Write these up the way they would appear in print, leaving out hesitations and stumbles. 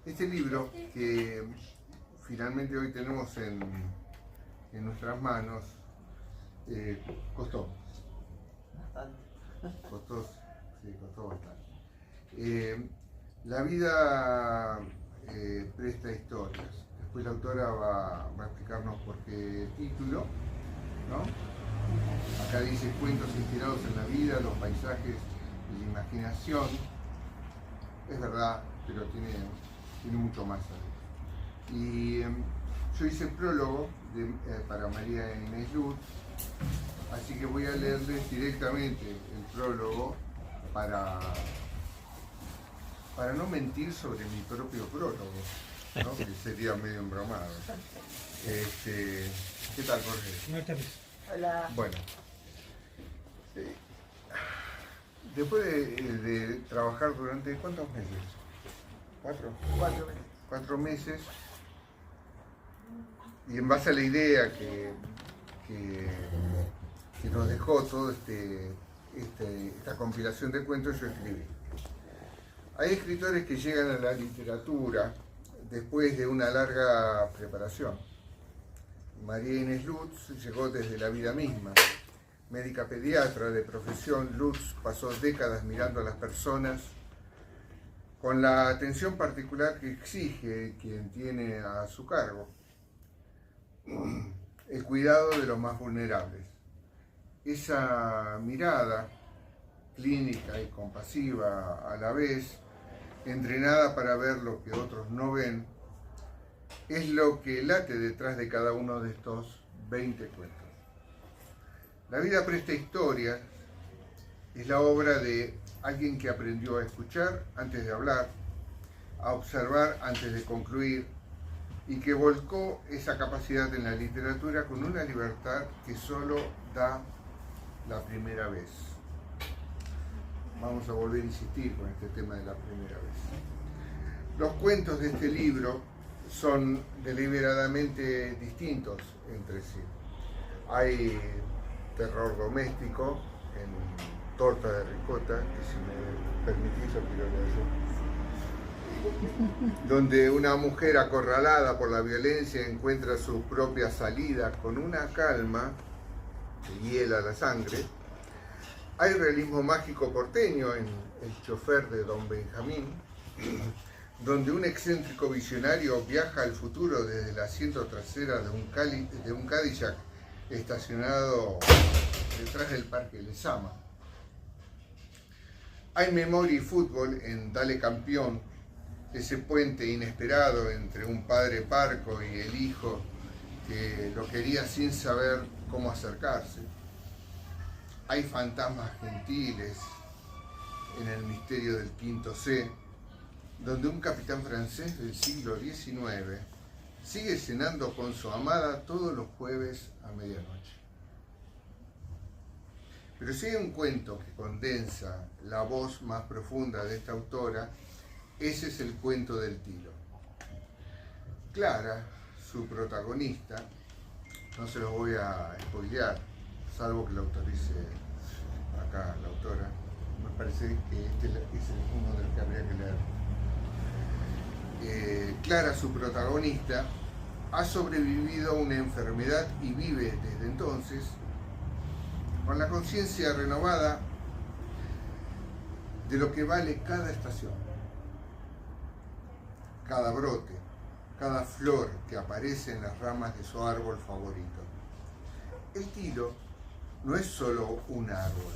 Este libro que finalmente hoy tenemos en nuestras manos costó. Bastante. Costó bastante. La vida presta historias. Después la autora va a explicarnos por qué el título, ¿no? Acá dice cuentos inspirados en la vida, los paisajes y la imaginación. Es verdad, pero tiene mucho más ahí. Y yo hice el prólogo para María Inés Lutz, así que voy a leerles directamente el prólogo para no mentir sobre mi propio prólogo, ¿no? Que sería medio embromado. ¿Qué tal, Jorge? Buenas tardes. Hola. Bueno, después de trabajar durante ¿cuántos meses? ¿4? 4 meses. 4 meses, y en base a la idea que nos dejó toda esta compilación de cuentos, yo escribí. Hay escritores que llegan a la literatura después de una larga preparación. María Inés Lutz llegó desde la vida misma. Médica pediatra de profesión, Lutz pasó décadas mirando a las personas con la atención particular que exige quien tiene a su cargo el cuidado de los más vulnerables. Esa mirada clínica y compasiva a la vez, entrenada para ver lo que otros no ven, es lo que late detrás de cada uno de estos 20 cuentos. La vida presta historias es la obra de alguien que aprendió a escuchar antes de hablar, a observar antes de concluir, y que volcó esa capacidad en la literatura con una libertad que solo da la primera vez. Vamos a volver a insistir con este tema de la primera vez. Los cuentos de este libro son deliberadamente distintos entre sí. Hay terror doméstico en Torta de Ricota, que si me permitís lo quiero leer yo, donde una mujer acorralada por la violencia encuentra su propia salida con una calma que hiela la sangre. Hay realismo mágico porteño en El chofer de Don Benjamín, donde un excéntrico visionario viaja al futuro desde el asiento trasera de un Cadillac estacionado detrás del Parque Lezama. Hay memoria y fútbol en Dale Campeón, ese puente inesperado entre un padre parco y el hijo que lo quería sin saber cómo acercarse. Hay fantasmas gentiles en El misterio del Quinto C, donde un capitán francés del siglo XIX sigue cenando con su amada todos los jueves a medianoche. Pero si hay un cuento que condensa la voz más profunda de esta autora, ese es el cuento del tilo. Clara, su protagonista, no se los voy a spoilear, salvo que lo autorice acá la autora. Me parece que este es uno de los que habría que leer. Clara, su protagonista, ha sobrevivido a una enfermedad y vive desde entonces con la conciencia renovada de lo que vale cada estación, cada brote, cada flor que aparece en las ramas de su árbol favorito. El tilo no es solo un árbol,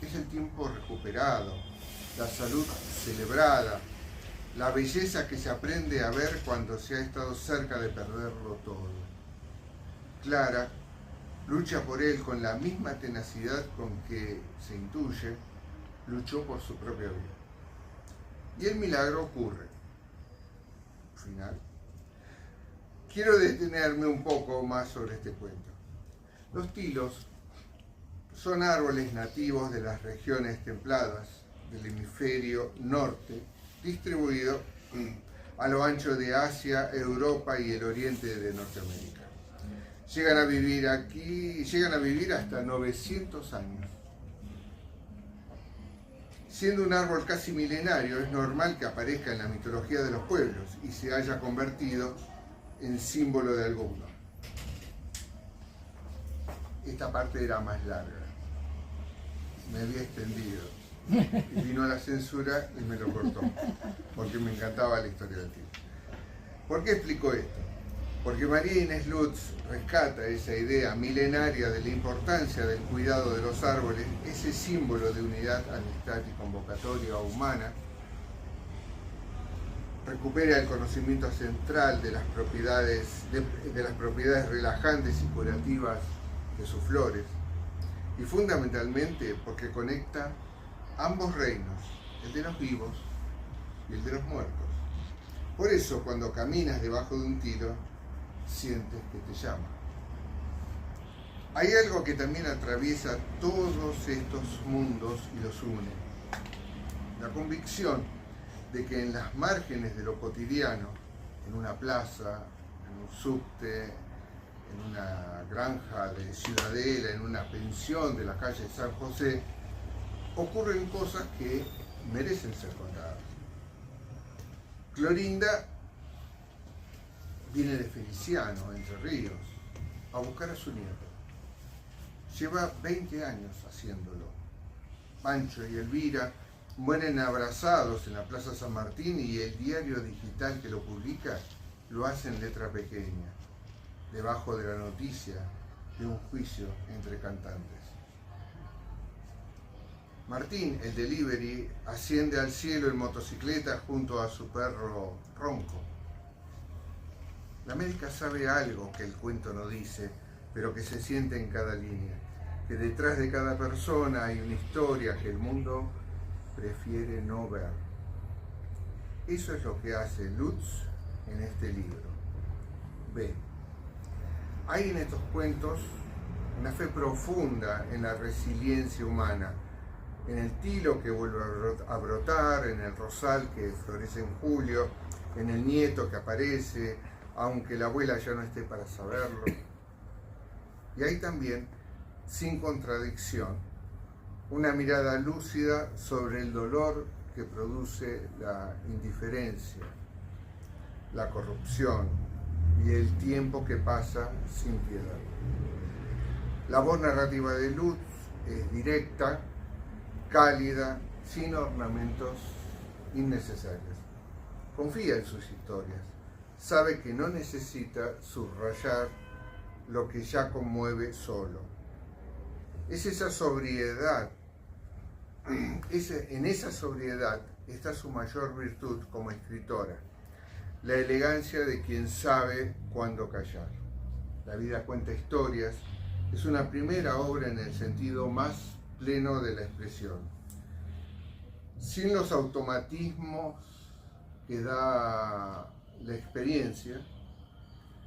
es el tiempo recuperado, la salud celebrada, la belleza que se aprende a ver cuando se ha estado cerca de perderlo todo. Clara lucha por él con la misma tenacidad con que, se intuye, luchó por su propia vida. Y el milagro ocurre. Final. Quiero detenerme un poco más sobre este cuento. Los tilos son árboles nativos de las regiones templadas del hemisferio norte, distribuidos a lo ancho de Asia, Europa y el oriente de Norteamérica. Llegan a vivir hasta 900 años. Siendo un árbol casi milenario, es normal que aparezca en la mitología de los pueblos y se haya convertido en símbolo de alguno. Esta parte era más larga, me había extendido y vino la censura y me lo cortó, porque me encantaba la historia del tío. ¿Por qué explico esto? Porque María Inés Lutz rescata esa idea milenaria de la importancia del cuidado de los árboles, ese símbolo de unidad, amistad y convocatoria humana. Recupera el conocimiento central de las propiedades relajantes y curativas de sus flores, y fundamentalmente porque conecta ambos reinos, el de los vivos y el de los muertos. Por eso, cuando caminas debajo de un tilo, sientes que te llama. Hay algo que también atraviesa todos estos mundos y los une: la convicción de que en las márgenes de lo cotidiano, en una plaza, en un subte, en una granja de Ciudadela, en una pensión de la calle San José, ocurren cosas que merecen ser contadas. Clorinda viene de Feliciano, Entre Ríos, a buscar a su nieto. Lleva 20 años haciéndolo. Pancho y Elvira mueren abrazados en la Plaza San Martín y el diario digital que lo publica lo hace en letra pequeña, debajo de la noticia de un juicio entre cantantes. Martín, el delivery, asciende al cielo en motocicleta junto a su perro Ronco. La médica sabe algo que el cuento no dice, pero que se siente en cada línea, que detrás de cada persona hay una historia que el mundo prefiere no ver. Eso es lo que hace Lutz en este libro. Ve, hay en estos cuentos una fe profunda en la resiliencia humana, en el tilo que vuelve a brotar, en el rosal que florece en julio, en el nieto que aparece, aunque la abuela ya no esté para saberlo. Y hay también, sin contradicción, una mirada lúcida sobre el dolor que produce la indiferencia, la corrupción y el tiempo que pasa sin piedad. La voz narrativa de Lutz es directa, cálida, sin ornamentos innecesarios. Confía en sus historias, sabe que no necesita subrayar lo que ya conmueve solo. Es esa sobriedad, en esa sobriedad está su mayor virtud como escritora, la elegancia de quien sabe cuándo callar. La vida cuenta historias es una primera obra en el sentido más pleno de la expresión, sin los automatismos que da la experiencia,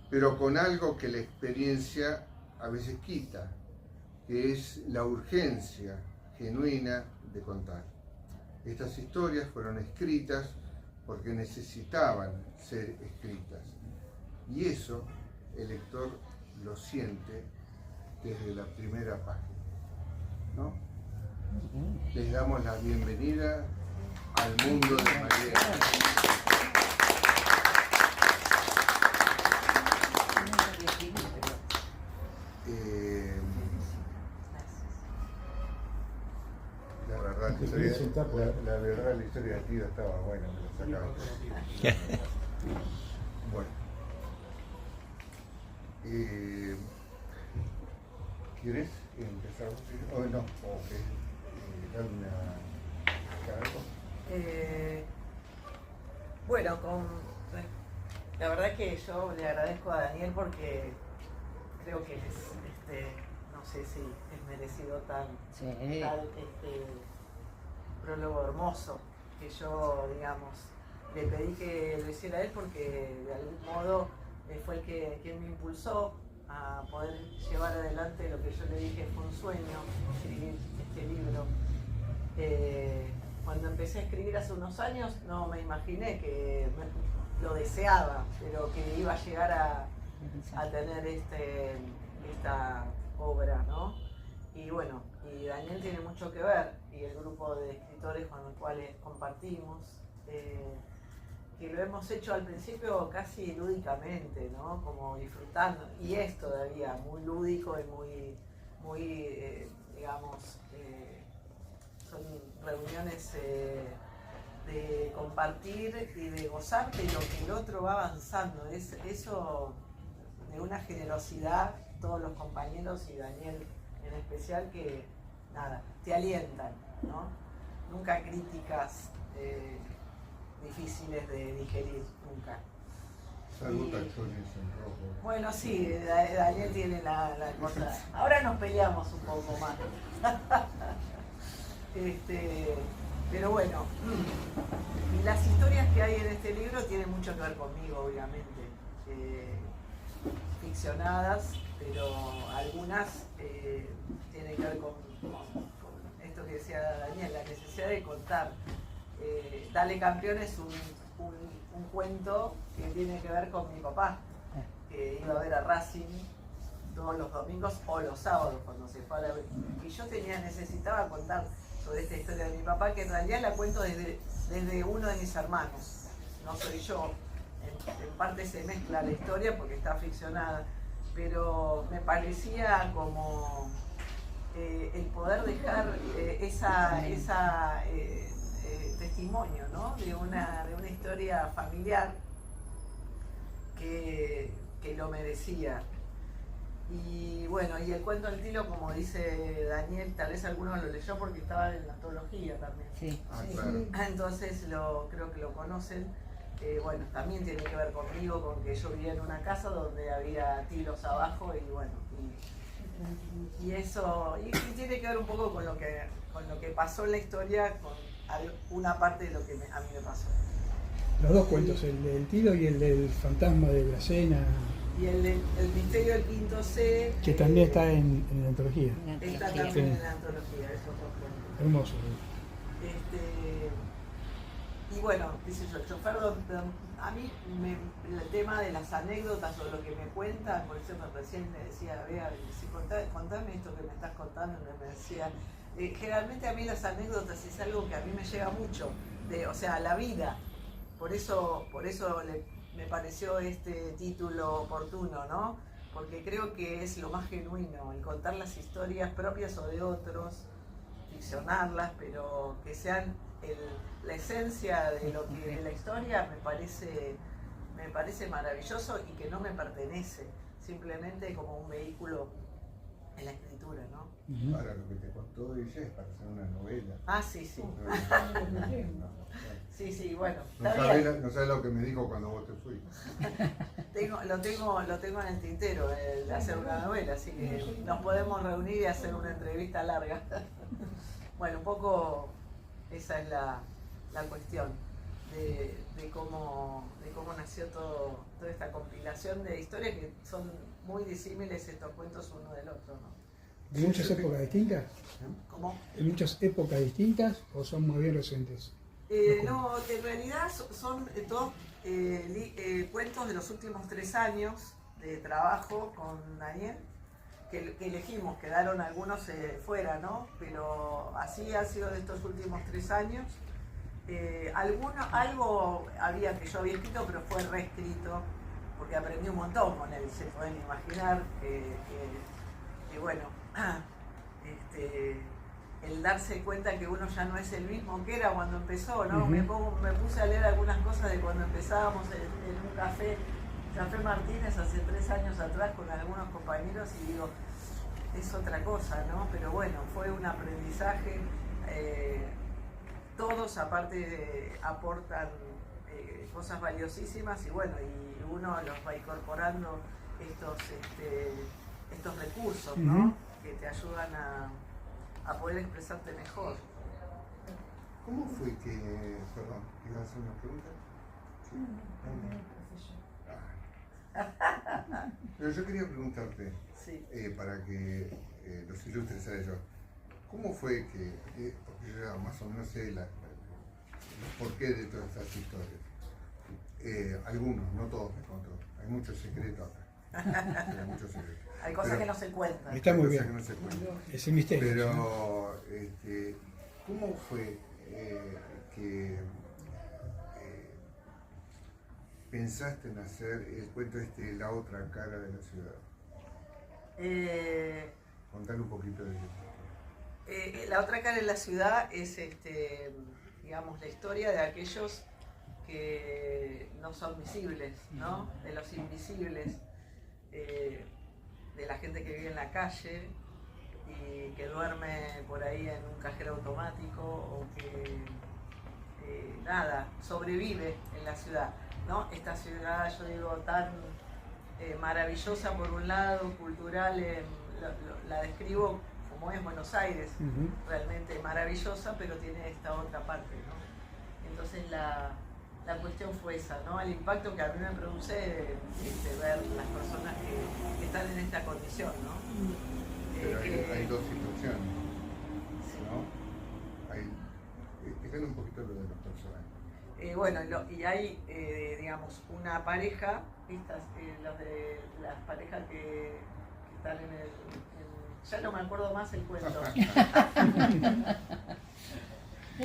pero con algo que la experiencia a veces quita, que es la urgencia genuina de contar. Estas historias fueron escritas porque necesitaban ser escritas, y eso el lector lo siente desde la primera página, ¿no? Les damos la bienvenida al mundo de María. La verdad, la historia del tío estaba buena, me lo sacaba. Bueno. ¿Quieres empezar? Oh, no, ok. Dar algo. Bueno, la verdad que yo le agradezco a Daniel porque creo que no sé si es merecido tal prólogo hermoso, que yo, digamos, le pedí que lo hiciera él porque de algún modo fue quien me impulsó a poder llevar adelante lo que yo le dije fue un sueño, escribir este libro. Cuando empecé a escribir hace unos años no me imaginé que lo deseaba, pero que iba a llegar a tener esta obra, ¿no? Y bueno, y Daniel tiene mucho que ver, y el grupo de escritores con los cuales compartimos, que lo hemos hecho al principio casi lúdicamente, ¿no? Como disfrutando, y es todavía muy lúdico y muy digamos, son reuniones de compartir y de gozar de lo que el otro va avanzando. Eso de una generosidad, todos los compañeros y Daniel en especial, que nada, te alientan, ¿no? Nunca críticas difíciles de digerir, nunca. Salvo tachones en rojo. Bueno, sí, Daniel tiene la cosa. Ahora nos peleamos un poco más. Pero bueno, y las historias que hay en este libro tienen mucho que ver conmigo, obviamente. Ficcionadas, pero algunas tienen que ver con esto que decía Daniel, la necesidad de contar. Dale Campeón es un cuento que tiene que ver con mi papá, que iba a ver a Racing todos los domingos o los sábados cuando se fue a la... Y yo necesitaba contar sobre esta historia de mi papá, que en realidad la cuento desde uno de mis hermanos, no soy yo. En parte se mezcla la historia porque está ficcionada, pero me parecía como el poder dejar esa testimonio, ¿no? de una historia familiar que lo merecía. Y bueno, y el cuento del Tilo, como dice Daniel, tal vez alguno lo leyó porque estaba en la antología también. Sí. Claro. Entonces creo que lo conocen. Bueno, también tiene que ver conmigo, con que yo vivía en una casa donde había tilos abajo y bueno, y eso, y tiene que ver un poco con lo que pasó en la historia, con una parte de lo que a mí me pasó. Los dos cuentos, el del tiro y el del fantasma de la cena. Y el misterio del quinto C. Que también está en la antología. Está también Sí. en la antología, esos dos cuentos. Hermoso. Y bueno, dice yo, el chofer, a mí el tema de las anécdotas o lo que me cuentan, por eso recién me decía, vea, si contame esto que me estás contando, me decía, generalmente a mí las anécdotas es algo que a mí me llega mucho, o sea, la vida, por eso me pareció este título oportuno, ¿no? Porque creo que es lo más genuino, el contar las historias propias o de otros, ficcionarlas, pero que sean la esencia de lo que de la historia me parece maravilloso y que no me pertenece, simplemente como un vehículo en la escritura, ¿no? Ahora lo que te contó ella es para hacer una novela. Ah, sí. Sí, bueno. No sabes lo que me dijo cuando vos te fuiste. Lo tengo en el tintero de hacer una novela, así que nos podemos reunir y hacer una entrevista larga. Bueno, un poco esa es la cuestión de cómo nació toda esta compilación de historias que son muy disímiles estos cuentos uno del otro, ¿no? ¿De muchas épocas distintas? ¿Cómo? ¿En muchas épocas distintas o son más bien recientes? No, en realidad son todos cuentos de los últimos 3 años de trabajo con Daniel, que elegimos, quedaron algunos fuera, ¿no? Pero así ha sido de estos últimos 3 años. Algo que yo había escrito, pero fue reescrito, porque aprendí un montón con él, se pueden imaginar que bueno, el darse cuenta que uno ya no es el mismo que era cuando empezó, ¿no? Uh-huh. Me puse a leer algunas cosas de cuando empezábamos en un Café Martínez hace 3 años atrás con algunos compañeros y digo, es otra cosa, ¿no? Pero bueno, fue un aprendizaje, todos aparte aportan cosas valiosísimas y bueno, y uno los va incorporando estos recursos, ¿no? Uh-huh. Que te ayudan a poder expresarte mejor. ¿Cómo fue que, perdón, ibas a hacer una pregunta? Sí. Pero yo quería preguntarte, Sí. para que los ilustres a ellos, ¿cómo fue que, porque yo ya más o menos sé los porqué de todas estas historias? Algunos, no todos me contó, hay muchos secretos acá. Tiene muchos secretos. Hay cosas Pero- que no se cuentan. Está muy Hay cosas bien. que no se cuentan. Ese misterio. Pero, ¿cómo fue que pensaste en hacer el cuento La otra cara de la ciudad? Eh, Contale un poquito de eso. La otra cara de la ciudad es, digamos, la historia de aquellos que no son visibles, ¿no? De los invisibles, de la gente que vive en la calle y que duerme por ahí en un cajero automático o que, nada, sobrevive en la ciudad, ¿no? Esta ciudad, yo digo, tan maravillosa por un lado, cultural, la describo como es Buenos Aires, Ujú. realmente maravillosa, pero tiene esta otra parte, ¿no? Entonces la cuestión fue esa, ¿no? El impacto que a mí me produce ver las personas que están en esta condición, ¿no? Pero hay dos situaciones, Sí. ¿no? Explícale un poquito lo de los personajes. Bueno, y hay, digamos, una pareja, las parejas que están ya no me acuerdo más el cuento.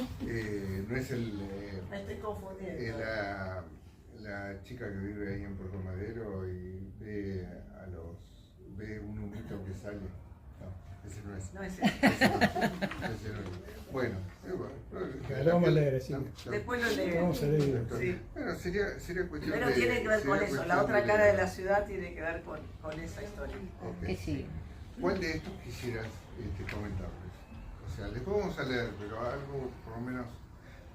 No es Me estoy confundiendo. la chica que vive ahí en Puerto Madero y ve un humito que sale. No, ese no es. No es Ese no es. Ese no es. Bueno, Lo vamos a leer, sí. Después lo leemos. Vamos a leer. Sí. Bueno, sería cuestión Pero de. tiene que ver con sería eso, cuestión la otra cara de la ciudad tiene que ver con esa historia. Ok. Que sí. ¿Cuál de estos quisieras comentarles? O sea, después vamos a leer, pero algo por lo menos.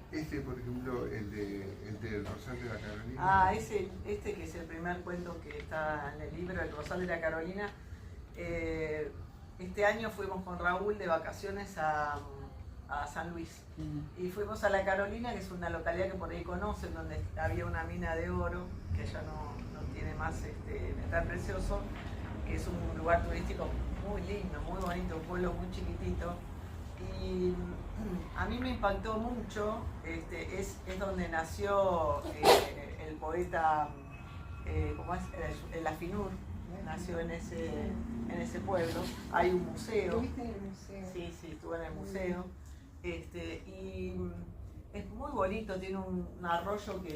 Por ejemplo, el del Rosal de la Carolina. Ah, este que es el primer cuento que está en el libro, El Rosal de la Carolina. Este año fuimos con Raúl de vacaciones a San Luis. Y fuimos a La Carolina, que es una localidad que por ahí conocen, donde había una mina de oro, que ya no tiene más metal precioso, que es un lugar turístico muy lindo, muy bonito, un pueblo muy chiquitito. Y a mí me impactó mucho, es donde nació el poeta, ¿cómo es? El Afinur, nació en ese pueblo. Hay un museo. ¿Estuviste en el museo? Sí, estuve en el museo. Y es muy bonito, tiene un arroyo que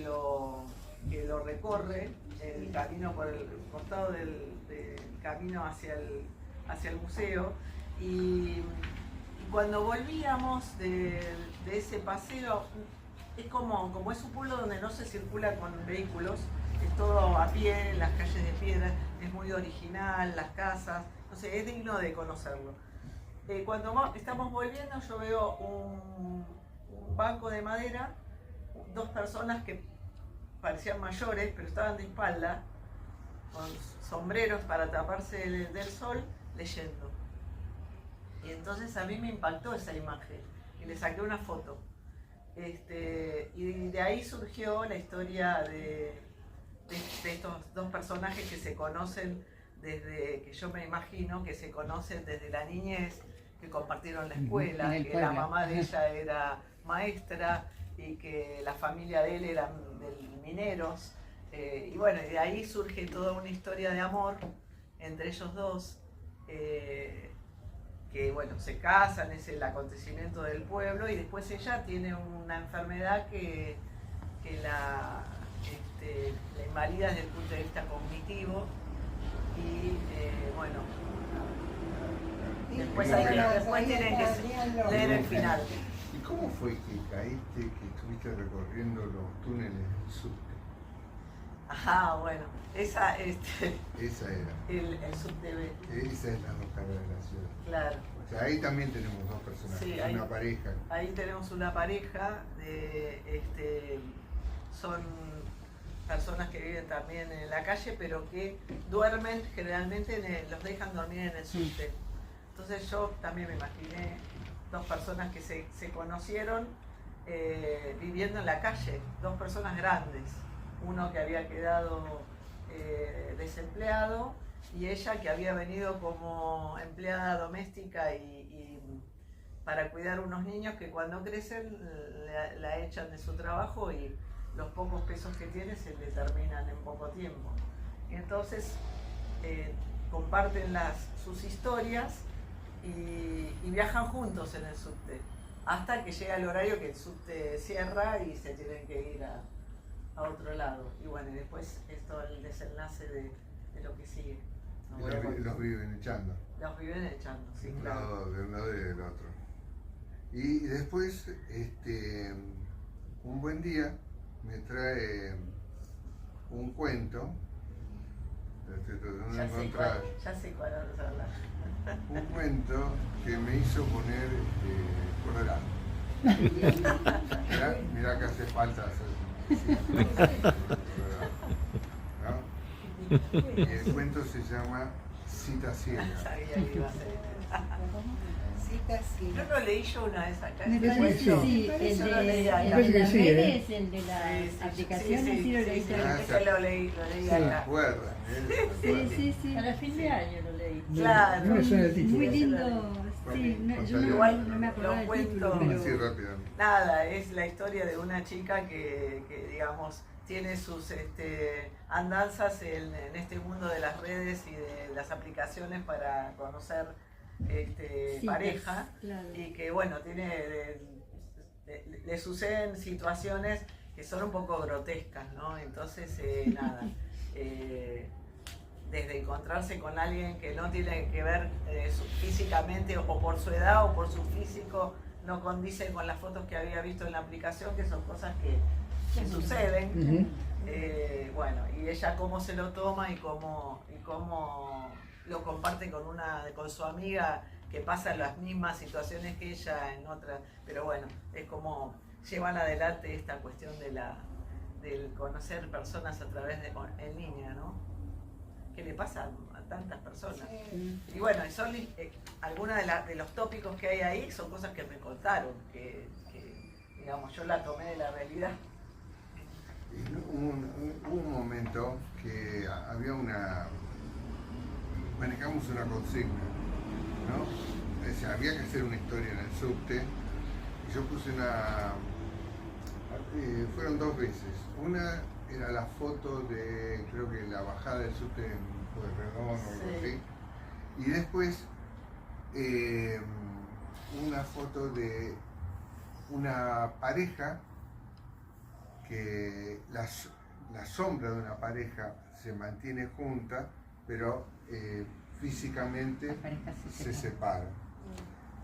lo recorre, el camino por el costado del camino hacia el museo. Y cuando volvíamos de ese paseo, es como es un pueblo donde no se circula con vehículos, es todo a pie, las calles de piedra, es muy original, las casas, no sé, es digno de conocerlo. Cuando estamos volviendo, yo veo un banco de madera, dos personas que parecían mayores, pero estaban de espalda, con sombreros para taparse del sol, leyendo. Y entonces a mí me impactó esa imagen y le saqué una foto. Y de ahí surgió la historia de estos dos personajes que se conocen desde, que yo me imagino, que se conocen desde la niñez, que compartieron la escuela, en el que la pueblo. mamá de ella era maestra y que la familia de él eran mineros. Y bueno, de ahí surge toda una historia de amor entre ellos dos. Que bueno, se casan, es el acontecimiento del pueblo, y después ella tiene una enfermedad que la invalida desde el punto de vista cognitivo, y bueno, después tienen que leer el final. ¿Y cómo fue que caíste, que estuviste recorriendo los túneles del subte? Ajá, bueno, esa Esa era. el subte B, Esa es la dos caras de la ciudad. claro. O sea, ahí también tenemos dos personajes, Sí, una pareja. Ahí tenemos una pareja son personas que viven también en la calle, pero que duermen generalmente, los dejan dormir en el subte. Entonces yo también me imaginé dos personas que se conocieron viviendo en la calle, dos personas grandes, uno que había quedado desempleado y ella que había venido como empleada doméstica y para cuidar unos niños que cuando crecen la echan de su trabajo y los pocos pesos que tiene se le terminan en poco tiempo. Y entonces comparten sus historias y viajan juntos en el subte, hasta que llega el horario que el subte cierra y se tienen que ir a otro lado. Y bueno, y después es todo el desenlace de lo que sigue. No voy a contar. Los viven echando. Los viven echando, sí, De un claro. lado, de un lado y del otro. Y después, un buen día me trae un cuento. Estoy tratando de encontrar. Ya sé cuál vamos a hablar. Un cuento que me hizo poner colorado. Mirá que hace falta hacer. ¿No? Y el cuento se llama Cita Ciega. Sabía que iba a ser. Cita ciega. ¿No lo leí yo una vez acá? Me Este parece cuento. sí, Yo lo leí el acá. Me parece de que las sí, redes, el de las Sí, sí, aplicaciones, sí, sí lo sí, leí sí, también. ese lo leí Sí. acá. ¿Recuerdan? Sí. Para fin de año lo leí. Claro. No me suena el título. Muy lindo, Bueno, sí, yo igual no me acordaba los del título, cuentos- Así pero rápidamente. Nada, es la historia de una chica que digamos, tiene sus andanzas en este mundo de las redes y de las aplicaciones para conocer citas, pareja, claro. y que bueno, le suceden situaciones que son un poco grotescas, ¿no? Entonces, nada, desde encontrarse con alguien que no tiene que ver físicamente o por su edad o por su físico, no condice con las fotos que había visto en la aplicación, que son cosas que suceden. Ujú. Bueno, y ella cómo se lo toma y cómo lo comparte con su amiga que pasa las mismas situaciones que ella en otras, pero bueno, es como llevan adelante esta cuestión del conocer personas a través en línea, ¿no? Que le pasa a tantas personas. Y bueno, son algunos de los tópicos que hay ahí, son cosas que me contaron, que digamos, yo la tomé de la realidad. Hubo un momento que manejamos una consigna, ¿no? O sea, había que hacer una historia en el subte y yo puse fueron 2 veces. Una era la foto de, creo que la bajada del subte en Pueyrredón o algo así. Y después una foto de una pareja que la sombra de una pareja se mantiene junta, pero físicamente La pareja se separa.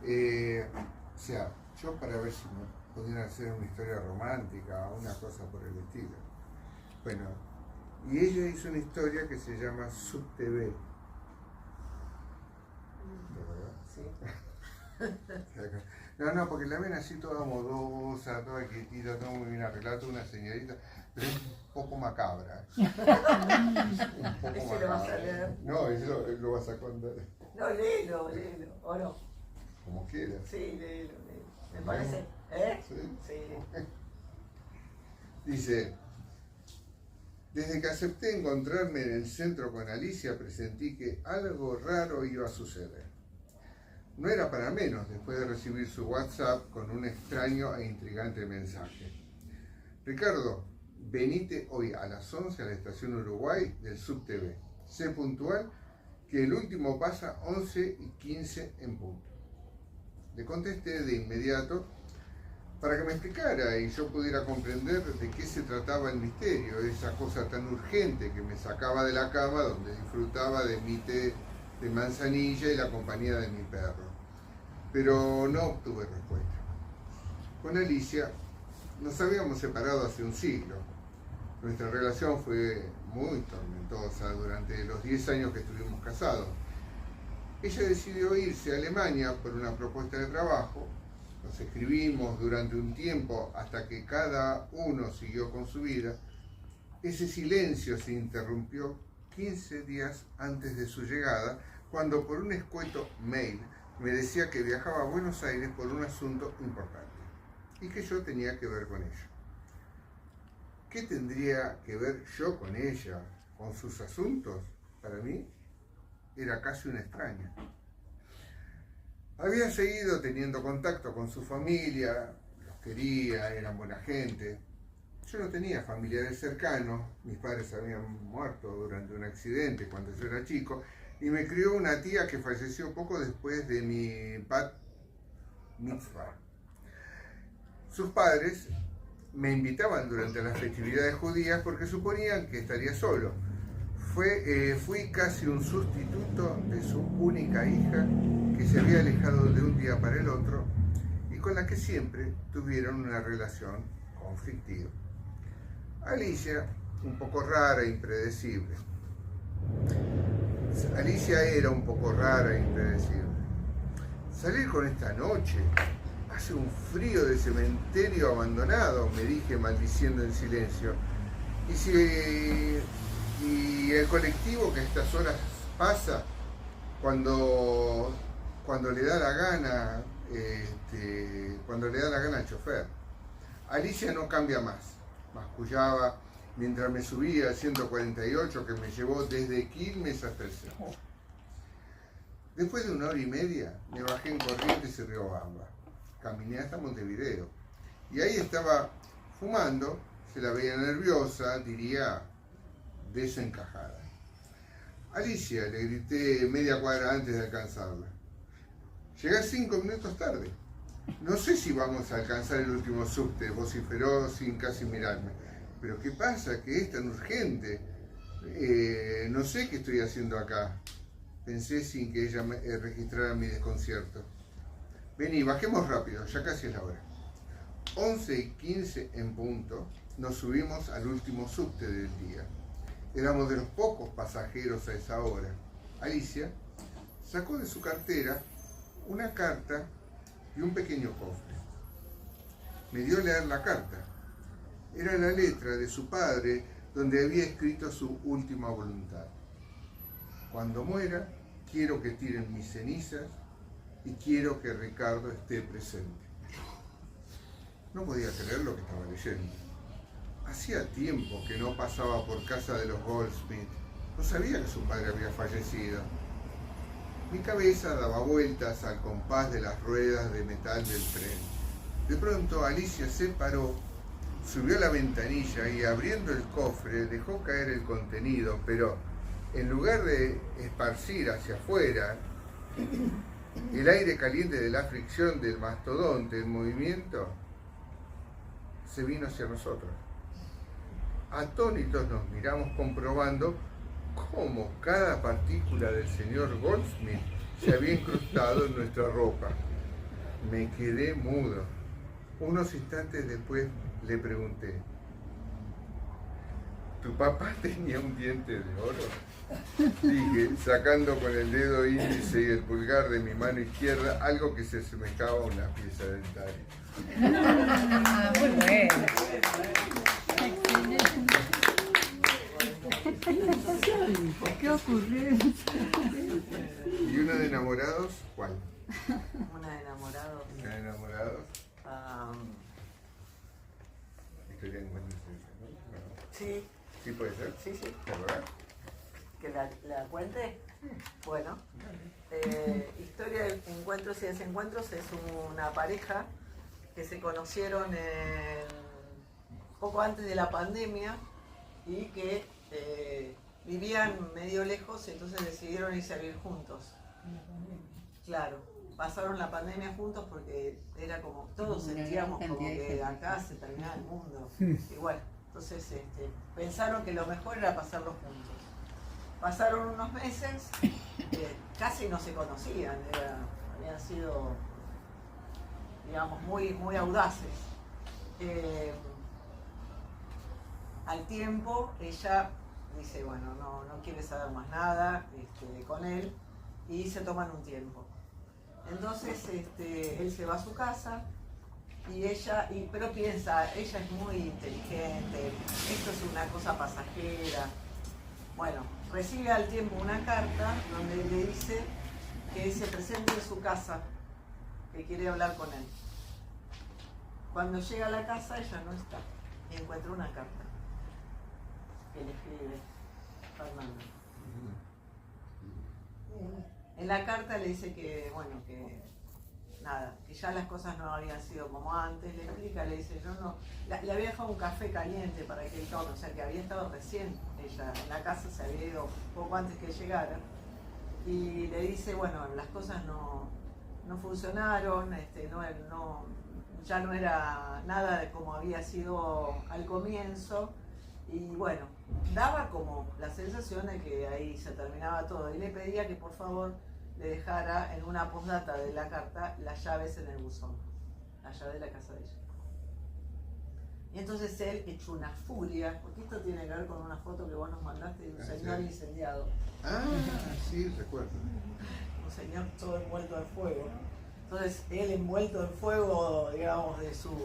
O sea, yo para ver si me podían hacer una historia romántica o una cosa por el estilo. Bueno, y ella hizo una historia que se llama SubTV. ¿Verdad? No, porque la ven así toda modosa, toda quietita, todo muy bien arreglada, toda una señorita, pero un poco macabra. Un poco ¿Ese lo vas a leer? No, eso lo vas a contar. No, léelo, o no. Como quieras. Sí, léelo. Me parece. ¿Eh? ¿Sí? Sí. Dice, desde que acepté encontrarme en el centro con Alicia, presentí que algo raro iba a suceder. No era para menos después de recibir su WhatsApp con un extraño e intrigante mensaje. Ricardo, venite hoy a las 11 a la estación Uruguay del SubTV. Sé puntual que el último pasa 11:15 en punto. Le contesté de inmediato para que me explicara y yo pudiera comprender de qué se trataba el misterio, esa cosa tan urgente que me sacaba de la cama donde disfrutaba de mi té de manzanilla y la compañía de mi perro. Pero no obtuve respuesta. Con Alicia nos habíamos separado hace un siglo. Nuestra relación fue muy tormentosa durante los 10 años que estuvimos casados. Ella decidió irse a Alemania por una propuesta de trabajo. Nos escribimos durante un tiempo hasta que cada uno siguió con su vida. Ese silencio se interrumpió 15 días antes de su llegada, cuando por un escueto mail me decía que viajaba a Buenos Aires por un asunto importante y que yo tenía que ver con ella. ¿Qué tendría que ver yo con ella, con sus asuntos? Para mí era casi una extraña. Había seguido teniendo contacto con su familia, los quería, eran buena gente. Yo no tenía familiares cercanos, mis padres habían muerto durante un accidente cuando yo era chico, y me crió una tía que falleció poco después de mi bat mitzvah. Sus padres me invitaban durante las festividades judías porque suponían que estaría solo. Fui casi un sustituto de su única hija que se había alejado de un día para el otro y con la que siempre tuvieron una relación conflictiva. Alicia, un poco rara e impredecible. Alicia era un poco rara e impredecible. Salir con esta noche, hace un frío de cementerio abandonado, me dije maldiciendo en silencio. Y el colectivo que a estas horas pasa, cuando le da la gana, cuando le da la gana al chofer. Alicia no cambia más, mascullaba mientras me subía al 148 que me llevó desde Quilmes hasta el centro. Después de 1 hora y media me bajé en Corrientes y Riobamba. Caminé hasta Montevideo. Y ahí estaba fumando, se la veía nerviosa, diría desencajada. Alicia, le grité media cuadra antes de alcanzarla. Llegás 5 minutos tarde. No sé si vamos a alcanzar el último subte, vociferó sin casi mirarme. Pero ¿qué pasa? ¿Qué es tan urgente? No sé qué estoy haciendo acá. Pensé sin que ella registrara mi desconcierto. Vení, bajemos rápido, ya casi es la hora. 11:15 en punto, nos subimos al último subte del día. Éramos de los pocos pasajeros a esa hora. Alicia sacó de su cartera una carta y un pequeño cofre. Me dio a leer la carta. Era la letra de su padre donde había escrito su última voluntad. Cuando muera, quiero que tiren mis cenizas y quiero que Ricardo esté presente. No podía creer lo que estaba leyendo. Hacía tiempo que no pasaba por casa de los Goldsmith. No sabía que su padre había fallecido. Mi cabeza daba vueltas al compás de las ruedas de metal del tren. De pronto Alicia se paró, subió a la ventanilla y abriendo el cofre dejó caer el contenido, pero en lugar de esparcir hacia afuera el aire caliente de la fricción del mastodonte en movimiento, se vino hacia nosotros. Atónitos nos miramos comprobando cómo cada partícula del señor Goldsmith se había incrustado en nuestra ropa. Me quedé mudo. Unos instantes después le pregunté, ¿tu papá tenía un diente de oro? Dije, sacando con el dedo índice y el pulgar de mi mano izquierda algo que se asemejaba a una pieza dentaria. Muy bueno. ¿Qué ocurrió? ¿Y una de enamorados? ¿Cuál? Una de enamorados. Una de enamorados. Historia de encuentros, ¿no? Sí. ¿Sí puede ser? Sí, sí. ¿Verdad? ¿Que la cuente? Bueno, historia de encuentros y desencuentros es una pareja que se conocieron poco antes de la pandemia y que vivían medio lejos, entonces decidieron irse a vivir juntos. Claro, pasaron la pandemia juntos porque era como, todos sentíamos como que acá se terminaba el mundo. Igual, entonces pensaron que lo mejor era pasarlo juntos. Pasaron unos meses, casi no se conocían, habían sido, digamos, muy audaces. Al tiempo, ella dice, bueno, no quiere saber más nada con él, y se toman un tiempo. Entonces, él se va a su casa, y ella, pero piensa, ella es muy inteligente, esto es una cosa pasajera. Bueno, recibe al tiempo una carta donde le dice que se presente en su casa, que quiere hablar con él. Cuando llega a la casa, ella no está, y encuentra una carta que le escribe Fernando. En la carta le dice que, bueno, que nada, que ya las cosas no habían sido como antes. Le explica, le dice, yo no, le había dejado un café caliente para que él tome, o sea que había estado recién ella en la casa, se había ido poco antes que llegara, y le dice, bueno, las cosas no funcionaron, ya no era nada de como había sido al comienzo, y bueno, daba como la sensación de que ahí se terminaba todo, y le pedía que por favor le dejara en una postdata de la carta las llaves en el buzón, la llave de la casa de ella. Y entonces él, hecho una furia, porque esto tiene que ver con una foto que vos nos mandaste de un señor incendiado. Ah, sí, recuerdo. Un señor todo envuelto en fuego. Entonces él envuelto en fuego, digamos, de su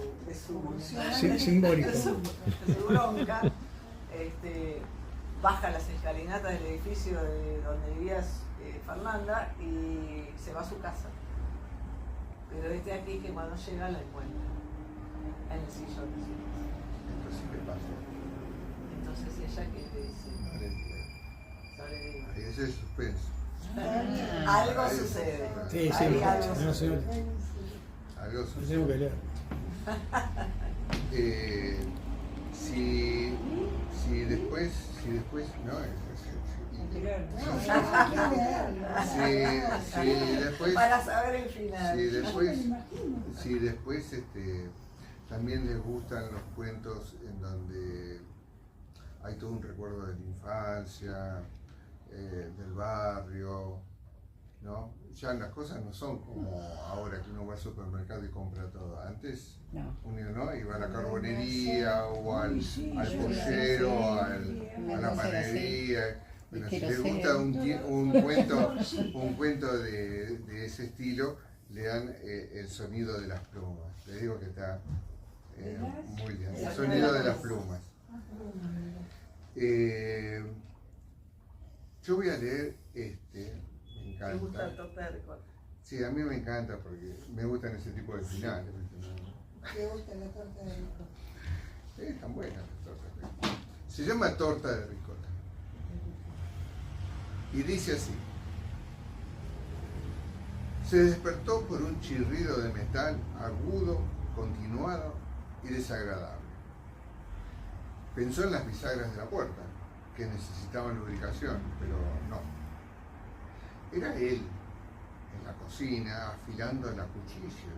simbólico. de su bronca, baja las escalinatas del edificio de donde vivía Fernanda y se va a su casa. Pero aquí que cuando llega la encuentra en el sillón de su casa. Entonces, ¿qué pasó? Entonces ella, ¿qué le dice? Sobrevive. Ahí es el suspenso. Algo sucede. Sí, Ahí algo no sucede. sé. Algo Lo sucede. tengo que leer. Si después, no, después, Para saber el final. si después también les gustan los cuentos en donde hay todo un recuerdo de la infancia, del barrio, ¿no? Ya las cosas no son como ahora que uno va al supermercado y compra todo. Antes uno no iba a la carbonería o al pollero, a la panadería. Bueno, si les gusta un cuento de ese estilo, lean El sonido de las plumas. Les digo que está muy bien. El sonido de las plumas. Yo voy a leer me encanta. ¿Te gusta la torta de ricota? Sí, a mí me encanta porque me gustan ese tipo de finales. ¿Te gusta la torta de ricota? Sí, están buenas las tortas de ricota. Se llama torta de ricota. Y dice así. Se despertó por un chirrido de metal agudo, continuado y desagradable. Pensó en las bisagras de la puerta, que necesitaban lubricación, pero no. Era él, en la cocina, afilando la cuchilla.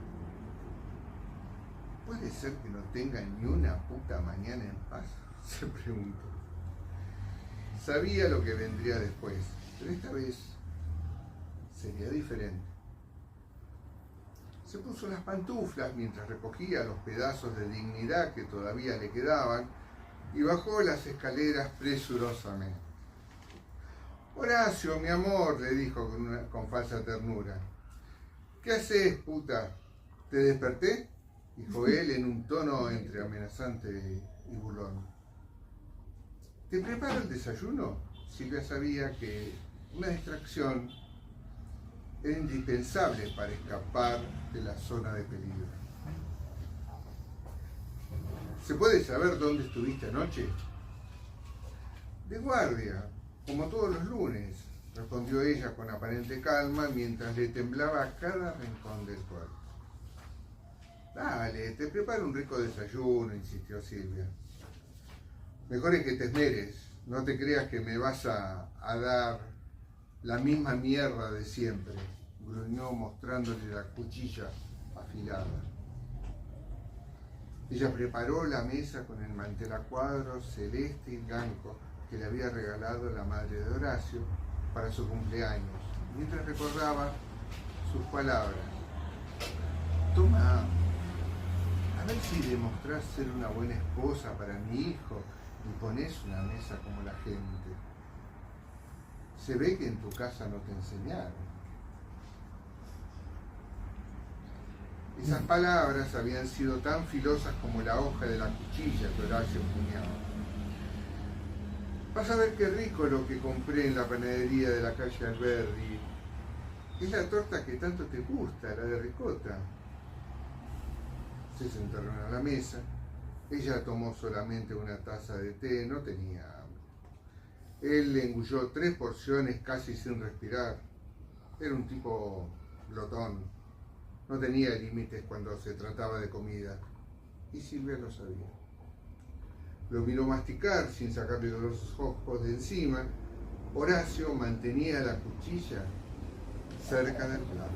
¿Puede ser que no tenga ni una puta mañana en paz? Se preguntó. Sabía lo que vendría después, pero esta vez sería diferente. Se puso las pantuflas mientras recogía los pedazos de dignidad que todavía le quedaban y bajó las escaleras presurosamente. Horacio, mi amor, le dijo con falsa ternura. ¿Qué haces, puta? ¿Te desperté? Dijo él en un tono entre amenazante y burlón. ¿Te preparo el desayuno? Silvia sabía que una distracción era indispensable para escapar de la zona de peligro. ¿Se puede saber dónde estuviste anoche? De guardia, como todos los lunes, respondió ella con aparente calma mientras le temblaba cada rincón del cuerpo. Dale, te preparo un rico desayuno, insistió Silvia. Mejor es que te esmeres, no te creas que me vas a dar la misma mierda de siempre, gruñó mostrándole la cuchilla afilada. Ella preparó la mesa con el mantel a cuadros celeste y blanco que le había regalado la madre de Horacio para su cumpleaños, mientras recordaba sus palabras. Toma, a ver si demostrás ser una buena esposa para mi hijo y ponés una mesa como la gente. Se ve que en tu casa no te enseñaron. Esas palabras habían sido tan filosas como la hoja de la cuchilla que Horacio empuñaba. Vas a ver qué rico lo que compré en la panadería de la calle Alberdi. Es la torta que tanto te gusta, la de ricota. Se sentaron a la mesa. Ella tomó solamente una taza de té, no tenía hambre. Él le engulló 3 porciones casi sin respirar. Era un tipo glotón. no tenía límites cuando se trataba de comida, y Silvia lo sabía. Lo miró masticar sin sacarle los ojos de encima. Horacio mantenía la cuchilla cerca del plato.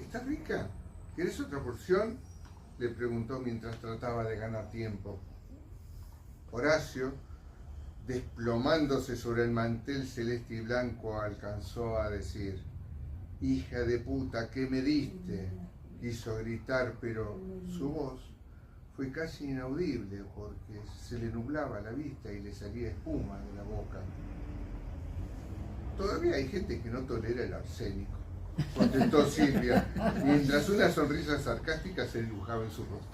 ¿Está rica? ¿Quieres otra porción?, le preguntó mientras trataba de ganar tiempo. Horacio, desplomándose sobre el mantel celeste y blanco, alcanzó a decir: «Hija de puta, ¿qué me diste?». Quiso gritar, pero su voz fue casi inaudible porque se le nublaba la vista y le salía espuma de la boca. «Todavía hay gente que no tolera el arsénico», contestó Silvia, mientras una sonrisa sarcástica se dibujaba en su rostro.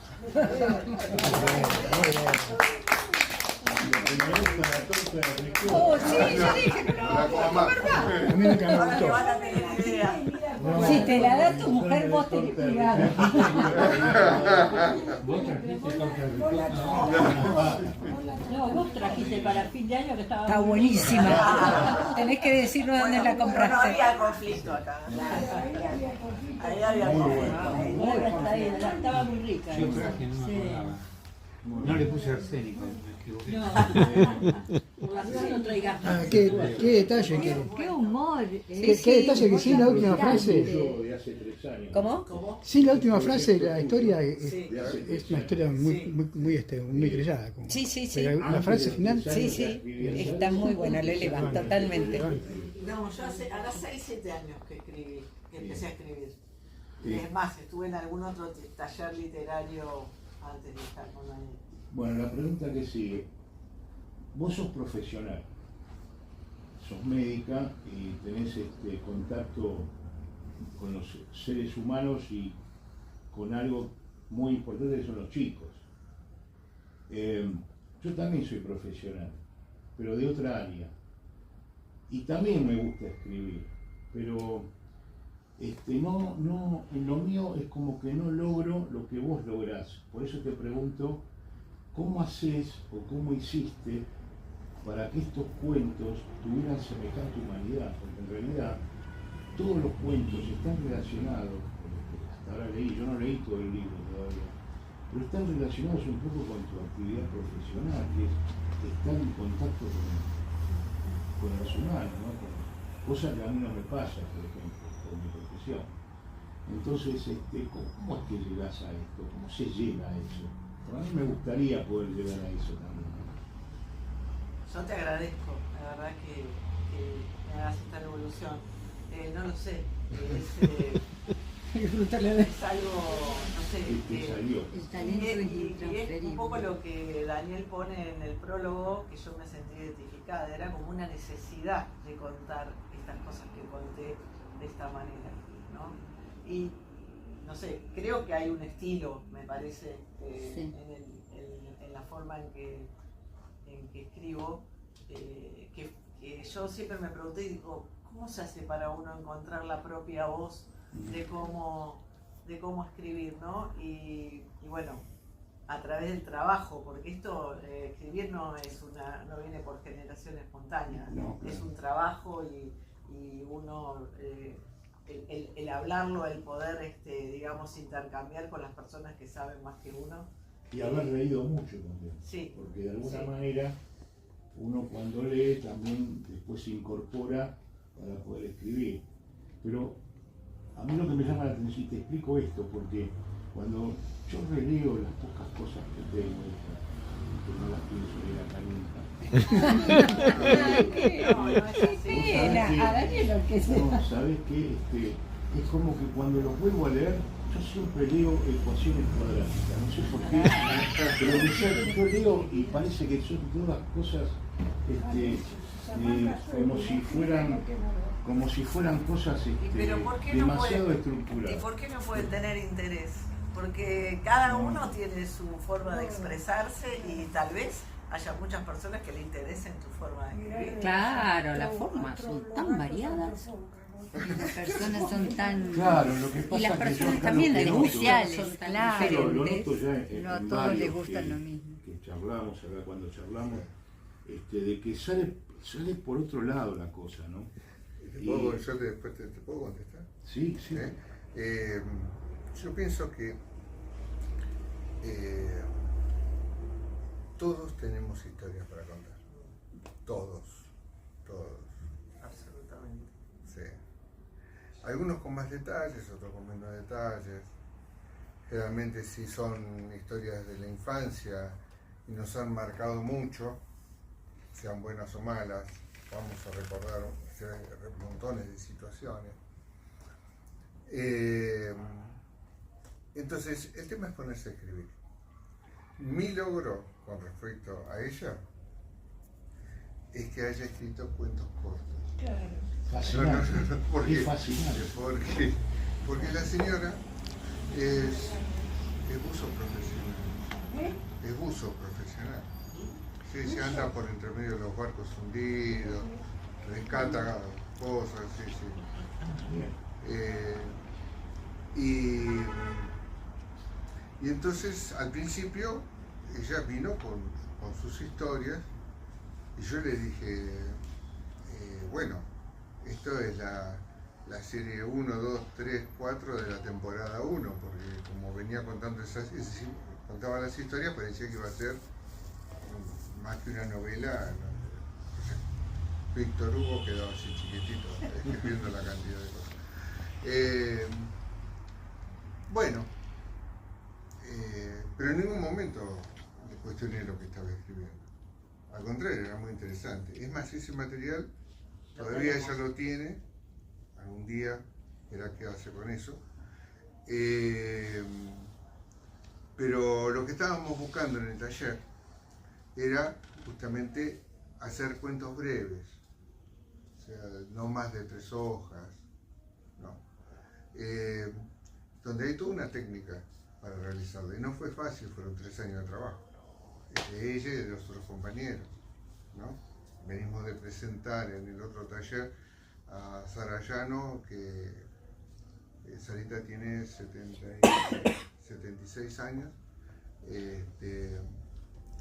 Oh, sí, yo dije que no. La coma. A mí nunca me Ahora que gustó. van a tener idea. Si te la da tu mujer, vos tenés cuidado. ¿Vos trajiste torta de ricota? No, vos trajiste para fin de año que estaba. Está buenísima. Tenés que decirnos dónde la No compraste. había conflicto acá. Ahí había conflicto. Ahora está ahí, estaba muy rica. Yo traje, no me acordaba. No le puse arsénico, me equivoqué. No, por la duda no traigas. Ah, ¿qué detalle quiere? Qué humor. ¿Qué detalle que sin la última frase? De hace 3 años. ¿Cómo? Sin la última frase, la historia Sí. es una historia muy trillada. Como. Sí, sí, sí. Pero la frase final. Sí, sí. Está muy buena, lo eleva totalmente. No, yo hará 6, 7 años que escribí, que empecé a escribir. Es más, estuve en algún otro taller literario antes de estar con Daniel. Bueno, la pregunta que sigue. Vos sos profesional, sos médica y tenés contacto con los seres humanos y con algo muy importante que son los chicos. Yo también soy profesional, pero de otra área. Y también me gusta escribir, pero no, en lo mío es como que no logro lo que vos lográs. Por eso te pregunto, ¿cómo haces o cómo hiciste para que estos cuentos tuvieran semejante humanidad? Porque en realidad todos los cuentos están relacionados, por lo que hasta ahora leí, yo no leí todo el libro todavía, pero están relacionados un poco con tu actividad profesional, que es estar en contacto con los humanos, ¿no? Cosa que a mí no me pasa, por ejemplo, por mi profesión. Entonces, ¿cómo es que llegás a esto? ¿Cómo se llega a eso? A mí me gustaría poder llegar a eso también. Yo te agradezco, la verdad que me hagas esta revolución. No lo sé, es algo, no sé, ¿Qué salió? El talento es y es un intransferible. poco lo que Daniel pone en el prólogo, que yo me sentí identificada, era como una necesidad de contar estas cosas que conté de esta manera, ¿no? Y no sé, creo que hay un estilo, me parece, Sí. en la forma en que escribo, que yo siempre me pregunté y digo, ¿cómo se hace para uno encontrar la propia voz de cómo escribir, ¿no? Y bueno, a través del trabajo, porque esto, escribir no viene por generación espontánea, No, claro. Es un trabajo y uno, el hablarlo, el poder, digamos, intercambiar con las personas que saben más que uno. Y haber leído mucho también. Sí. Porque de alguna Sí. manera uno cuando lee también después se incorpora para poder escribir. Pero a mí lo que me llama la atención, y te explico esto, porque cuando yo releo las pocas cosas que tengo, que no las pienso leer acá nunca. No, no es así. Pena, a Daniel lo que sea. No, ¿sabes qué? Es como que cuando los vuelvo a leer, yo siempre leo ecuaciones cuadráticas, no sé por qué, pero yo leo y parece que son todas cosas como si fueran cosas Pero ¿por qué no demasiado pueden, estructuradas. ¿y por qué no pueden tener interés? Porque cada uno tiene su forma de expresarse y tal vez haya muchas personas que le interesen tu forma de escribir. Claro, las formas son tan variadas. Las personas son tan... Claro, lo que pasa Y las es que personas yo acá también lo las que noto- especiales son tan Lo noto diferentes. ya en No a todos varios les gustan que- lo mismo. Que charlamos acá cuando charlamos, de que sale por otro lado la cosa, ¿no? Después te puedo contestar. Sí, sí. Yo pienso que todos tenemos historias para contar. Todos. Absolutamente. Sí. Algunos con más detalles, otros con menos detalles. Generalmente sí son historias de la infancia y nos han marcado mucho, sean buenas o malas. Vamos a recordar montones de situaciones. Entonces, el tema es ponerse a escribir. Mi logro con respecto a ella es que haya escrito cuentos cortos. Claro. Fascinante. ¿Por qué? Es fascinante. Porque la señora es buzo profesional. Es buzo profesional. Sí, se anda por entre medio de los barcos hundidos, rescata cosas, sí. Y entonces al principio ella vino con sus historias y yo le dije, bueno, esto es la serie 1, 2, 3, 4 de la temporada 1, porque como venía contando contaba las historias, parecía que iba a ser más que una novela. Víctor Hugo quedó así chiquitito, escribiendo la cantidad de cosas. Bueno, pero en ningún momento le cuestioné lo que estaba escribiendo. Al contrario, era muy interesante. Es más, ese material todavía ella lo tiene. Algún día verá qué hace con eso. Pero lo que estábamos buscando en el taller era justamente hacer cuentos breves, o sea, no más de 3 hojas, ¿no? Donde hay toda una técnica para realizarlo. Y no fue fácil, fueron 3 años de trabajo, de ella y de los otros compañeros, ¿no? Venimos de presentar en el otro taller a Sara Llano, que Sarita tiene 76 años,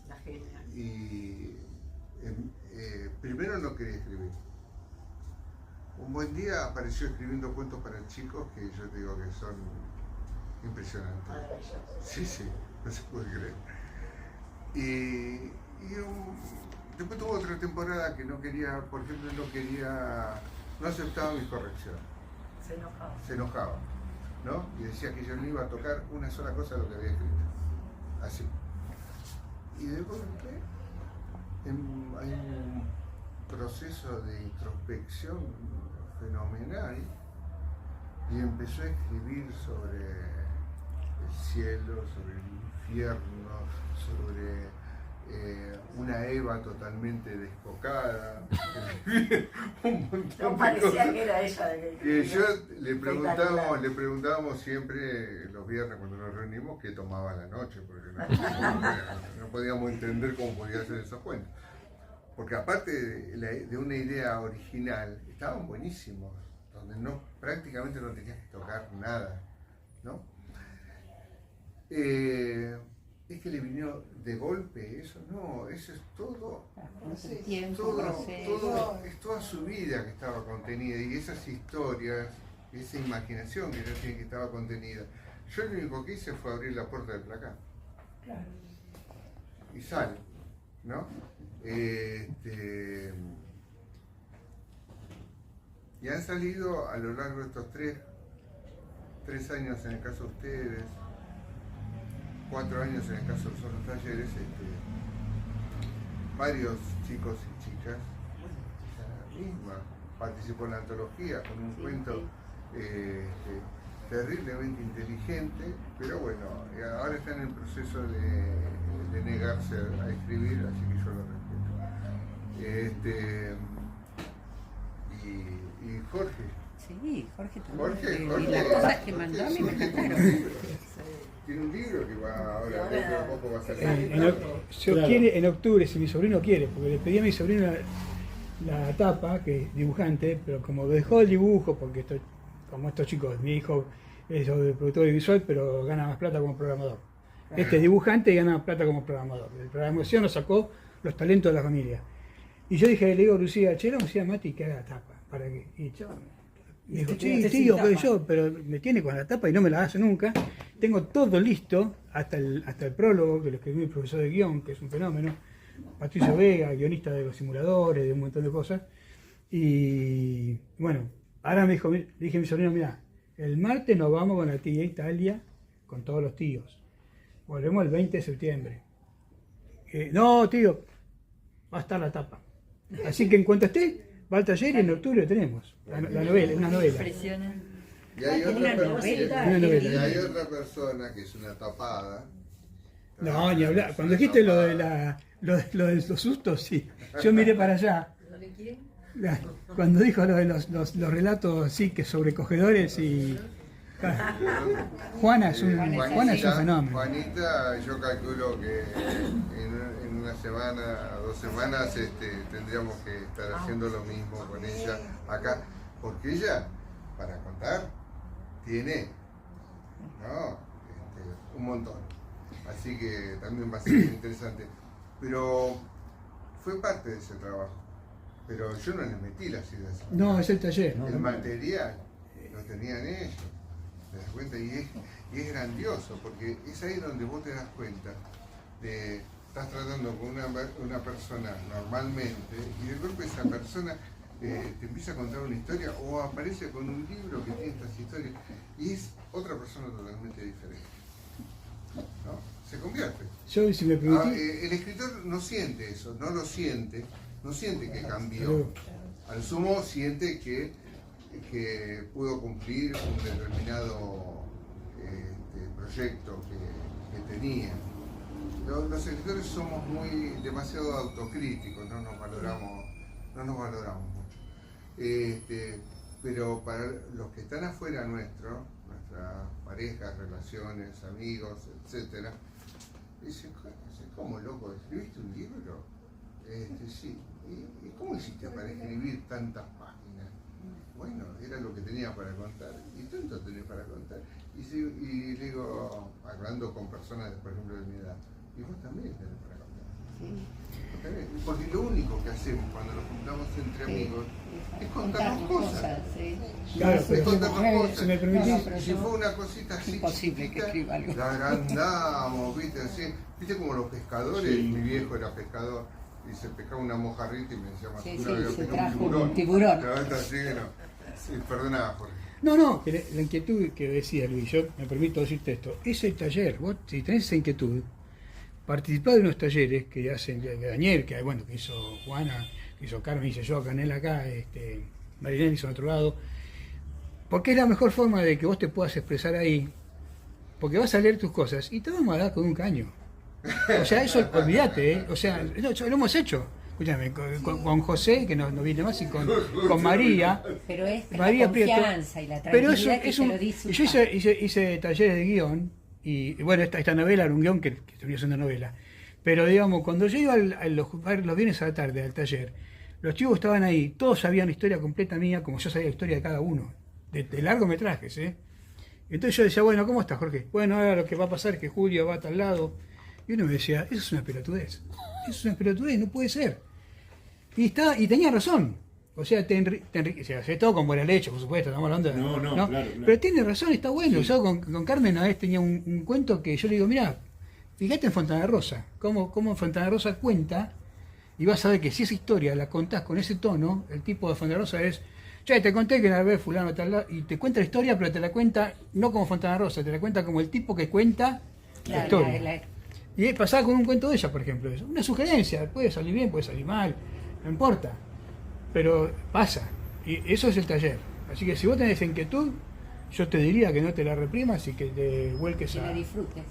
La genia. y primero no quería escribir. Un buen día apareció escribiendo cuentos para chicos que yo te digo que son impresionantes. Maravilloso. Sí, no se puede creer. Después tuvo otra temporada que no quería, por ejemplo, no aceptaba mis correcciones. Se enojaba, ¿no? Y decía que yo no iba a tocar una sola cosa de lo que había escrito. Así. Y de golpe hay un proceso de introspección fenomenal y empezó a escribir sobre el cielo, sobre el infierno, sobre una Eva totalmente descocada. Un montón No de parecía cosas. que era ella la que Que yo le preguntábamos siempre los viernes cuando nos reunimos qué tomaba la noche, porque no podíamos entender cómo podía hacer esos cuentos. Porque aparte de una idea original, estaban buenísimos, donde prácticamente no tenías que tocar nada, ¿no? Es que le vino de golpe eso, no, eso es todo. Es toda su vida que estaba contenida y esas historias, esa imaginación que ella tiene que estaba contenida. Yo lo único que hice fue abrir la puerta del placard. Claro. Y sale, ¿no? Y han salido a lo largo de estos tres años en el caso de ustedes, 4 años en el caso de los otros talleres, varios chicos y chicas. Ella misma participó en la antología con un cuento terriblemente inteligente, pero bueno, ahora está en el proceso de negarse a escribir, así que yo lo respeto. Y Jorge. Sí, Jorge también. Jorge, y las cosas que mandó a mí me encantaron. Tiene un libro que va ahora, dentro de poco va a salir. Quiere en octubre, si mi sobrino quiere, porque le pedí a mi sobrino la tapa, que es dibujante, pero como dejó el dibujo, porque como estos chicos, mi hijo es productor audiovisual, pero gana más plata como programador. Este es dibujante y gana más plata como programador. De programación nos sacó los talentos de la familia. Y yo dije, le digo a Lucía, che, vamos a ir a Mati que haga la tapa. para que... Y yo, me Y dijo, te sí, quedaste tío, sin pero tapa. yo, pero me tiene con la tapa y no me la hace nunca. Tengo todo listo, hasta el prólogo, que lo escribió mi profesor de guión, que es un fenómeno. Patricio Vega, guionista de los simuladores, de un montón de cosas. Y bueno, ahora me dijo, le dije a mi sobrino, mira, el martes nos vamos con la tía a Italia, con todos los tíos. Volvemos el 20 de septiembre. No, tío, va a estar la tapa. Así que en cuanto esté, va al taller y en octubre lo tenemos. La novela, una novela. Impresionante. Y hay, Una otra novela. Una novela. y hay otra persona que es una tapada. No, ni hablar. Cuando dijiste lo de los sustos, sí. Yo miré para allá. ¿Lo de quién? Cuando dijo lo de los relatos, sí, que sobrecogedores y... Juana es un fenómeno. Juanita, yo calculo que en una semana, 2 semanas, tendríamos que estar haciendo lo mismo con ella acá, porque ella, para contar, tiene un montón. Así que también va a ser interesante. Pero fue parte de ese trabajo. Pero yo no les metí las ideas. No, es el taller. El material lo tenían ellos. ¿Te das cuenta? Y es grandioso, porque es ahí donde vos te das cuenta de estás tratando con una persona normalmente y de golpe esa persona te empieza a contar una historia o aparece con un libro que tiene estas historias y es otra persona totalmente diferente. ¿No? Se convierte. Yo, si me permitís... El escritor no siente eso, no lo siente, no siente que cambió. Al sumo siente que pudo cumplir un determinado proyecto que tenía. Los escritores somos demasiado autocríticos, no nos valoramos mucho. Pero para los que están afuera nuestras parejas, relaciones, amigos, etcétera, dicen, ¿cómo loco? ¿Escribiste un libro? Sí. ¿Y cómo hiciste para escribir tantas páginas? Bueno, era lo que tenía para contar, y tanto tenía para contar. Y digo, hablando con personas, por ejemplo, de mi edad, y vos también tenés para contar. Sí. Porque lo único que hacemos cuando nos juntamos entre amigos es contarnos cosas. Sí. Claro, Es pero contarnos cosas. si me permitís... pero Si yo- fue una cosita así Imposible que chiquita, escriba algo. la agrandamos, ¿viste? Así, ¿viste como los pescadores? Sí. Mi viejo era pescador y se pescaba una mojarrita y me decía más Sí, una sí, vez se pescó trajo un tiburón. Pero esta sí que no. Sí, perdona, Jorge. No, que la inquietud que decía Luis, yo me permito decirte esto, ese taller, vos si tenés esa inquietud, participá de unos talleres que hacen que Daniel, que hizo Juana, que hizo Carmen, hice yo, Canel acá, Marinel hizo en otro lado, porque es la mejor forma de que vos te puedas expresar ahí, porque vas a leer tus cosas y te vamos a dar con un caño. O sea, eso olvídate, o sea, lo hemos hecho. Escúchame, con José, que no viene más, y con María. Pero es María la confianza y la Pero eso tranquilidad que es te un. lo dice. Yo hice talleres de guión, y bueno, esta novela era un guión que terminó siendo novela. Pero digamos, cuando yo iba los viernes a la tarde al taller, los chicos estaban ahí, todos sabían la historia completa mía, como yo sabía la historia de cada uno, de largometrajes, ¿eh? Entonces yo decía, bueno, ¿cómo estás, Jorge? Bueno, ahora lo que va a pasar es que Julio va a tal lado. Y uno me decía, eso es una pelotudez. Eso es una pelotudez, no puede ser. Y tenía razón. O sea, te enriquece. O sea, todo con buena leche, por supuesto, estamos hablando de... No, claro. Pero tiene razón, está bueno. Sí. Yo con Carmen una vez tenía un cuento que yo le digo, mira, fíjate en Fontana Rosa, cómo en Fontana Rosa cuenta, y vas a ver que si esa historia la contás con ese tono, el tipo de Fontana Rosa es, che, te conté que una vez fulano tal lado, y te cuenta la historia, pero te la cuenta no como Fontana Rosa, te la cuenta como el tipo que cuenta la historia. Y pasaba con un cuento de ella, por ejemplo, eso. Una sugerencia, puede salir bien, puede salir mal, no importa, pero pasa, y eso es el taller. Así que si vos tenés inquietud, yo te diría que no te la reprimas y que te vuelques Que a... la disfrutes.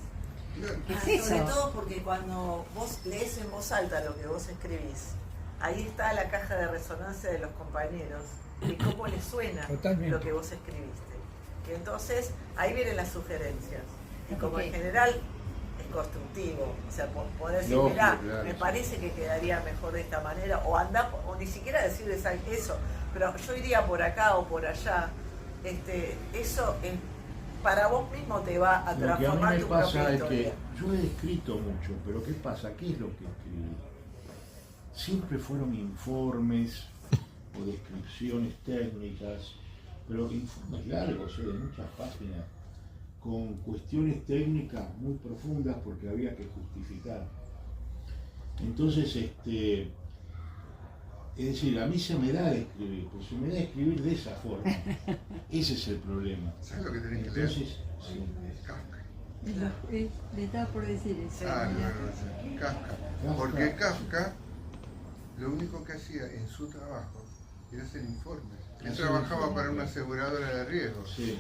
¿Qué es Sobre eso? todo porque cuando vos lees en voz alta lo que vos escribís, ahí está la caja de resonancia de los compañeros y cómo les suena Totalmente. lo que vos escribiste. Y entonces ahí vienen las sugerencias. Y como Ok. en general es constructivo, o sea, poder decir, Lógico, mirá, claro. me parece que quedaría mejor de esta manera, o anda, o ni siquiera decir eso, pero yo iría por acá o por allá. Eso para vos mismo te va a Lo que a mí transformar me tu propia pasa es historia. que yo he escrito mucho, pero ¿qué pasa? ¿Qué es lo que escribí? Siempre fueron informes o descripciones técnicas, pero informes largos, de muchas páginas, con cuestiones técnicas muy profundas porque había que justificar. Entonces, es decir, a mí se me da de escribir, pues se me da de escribir de esa forma. Ese es el problema. ¿Sabes lo que tenés que leer? Entonces, sí. Kafka. Le estaba por decir eso. No, Kafka. Porque Kafka lo único que hacía en su trabajo era hacer informes. Él trabajaba para una aseguradora de riesgos, Sí.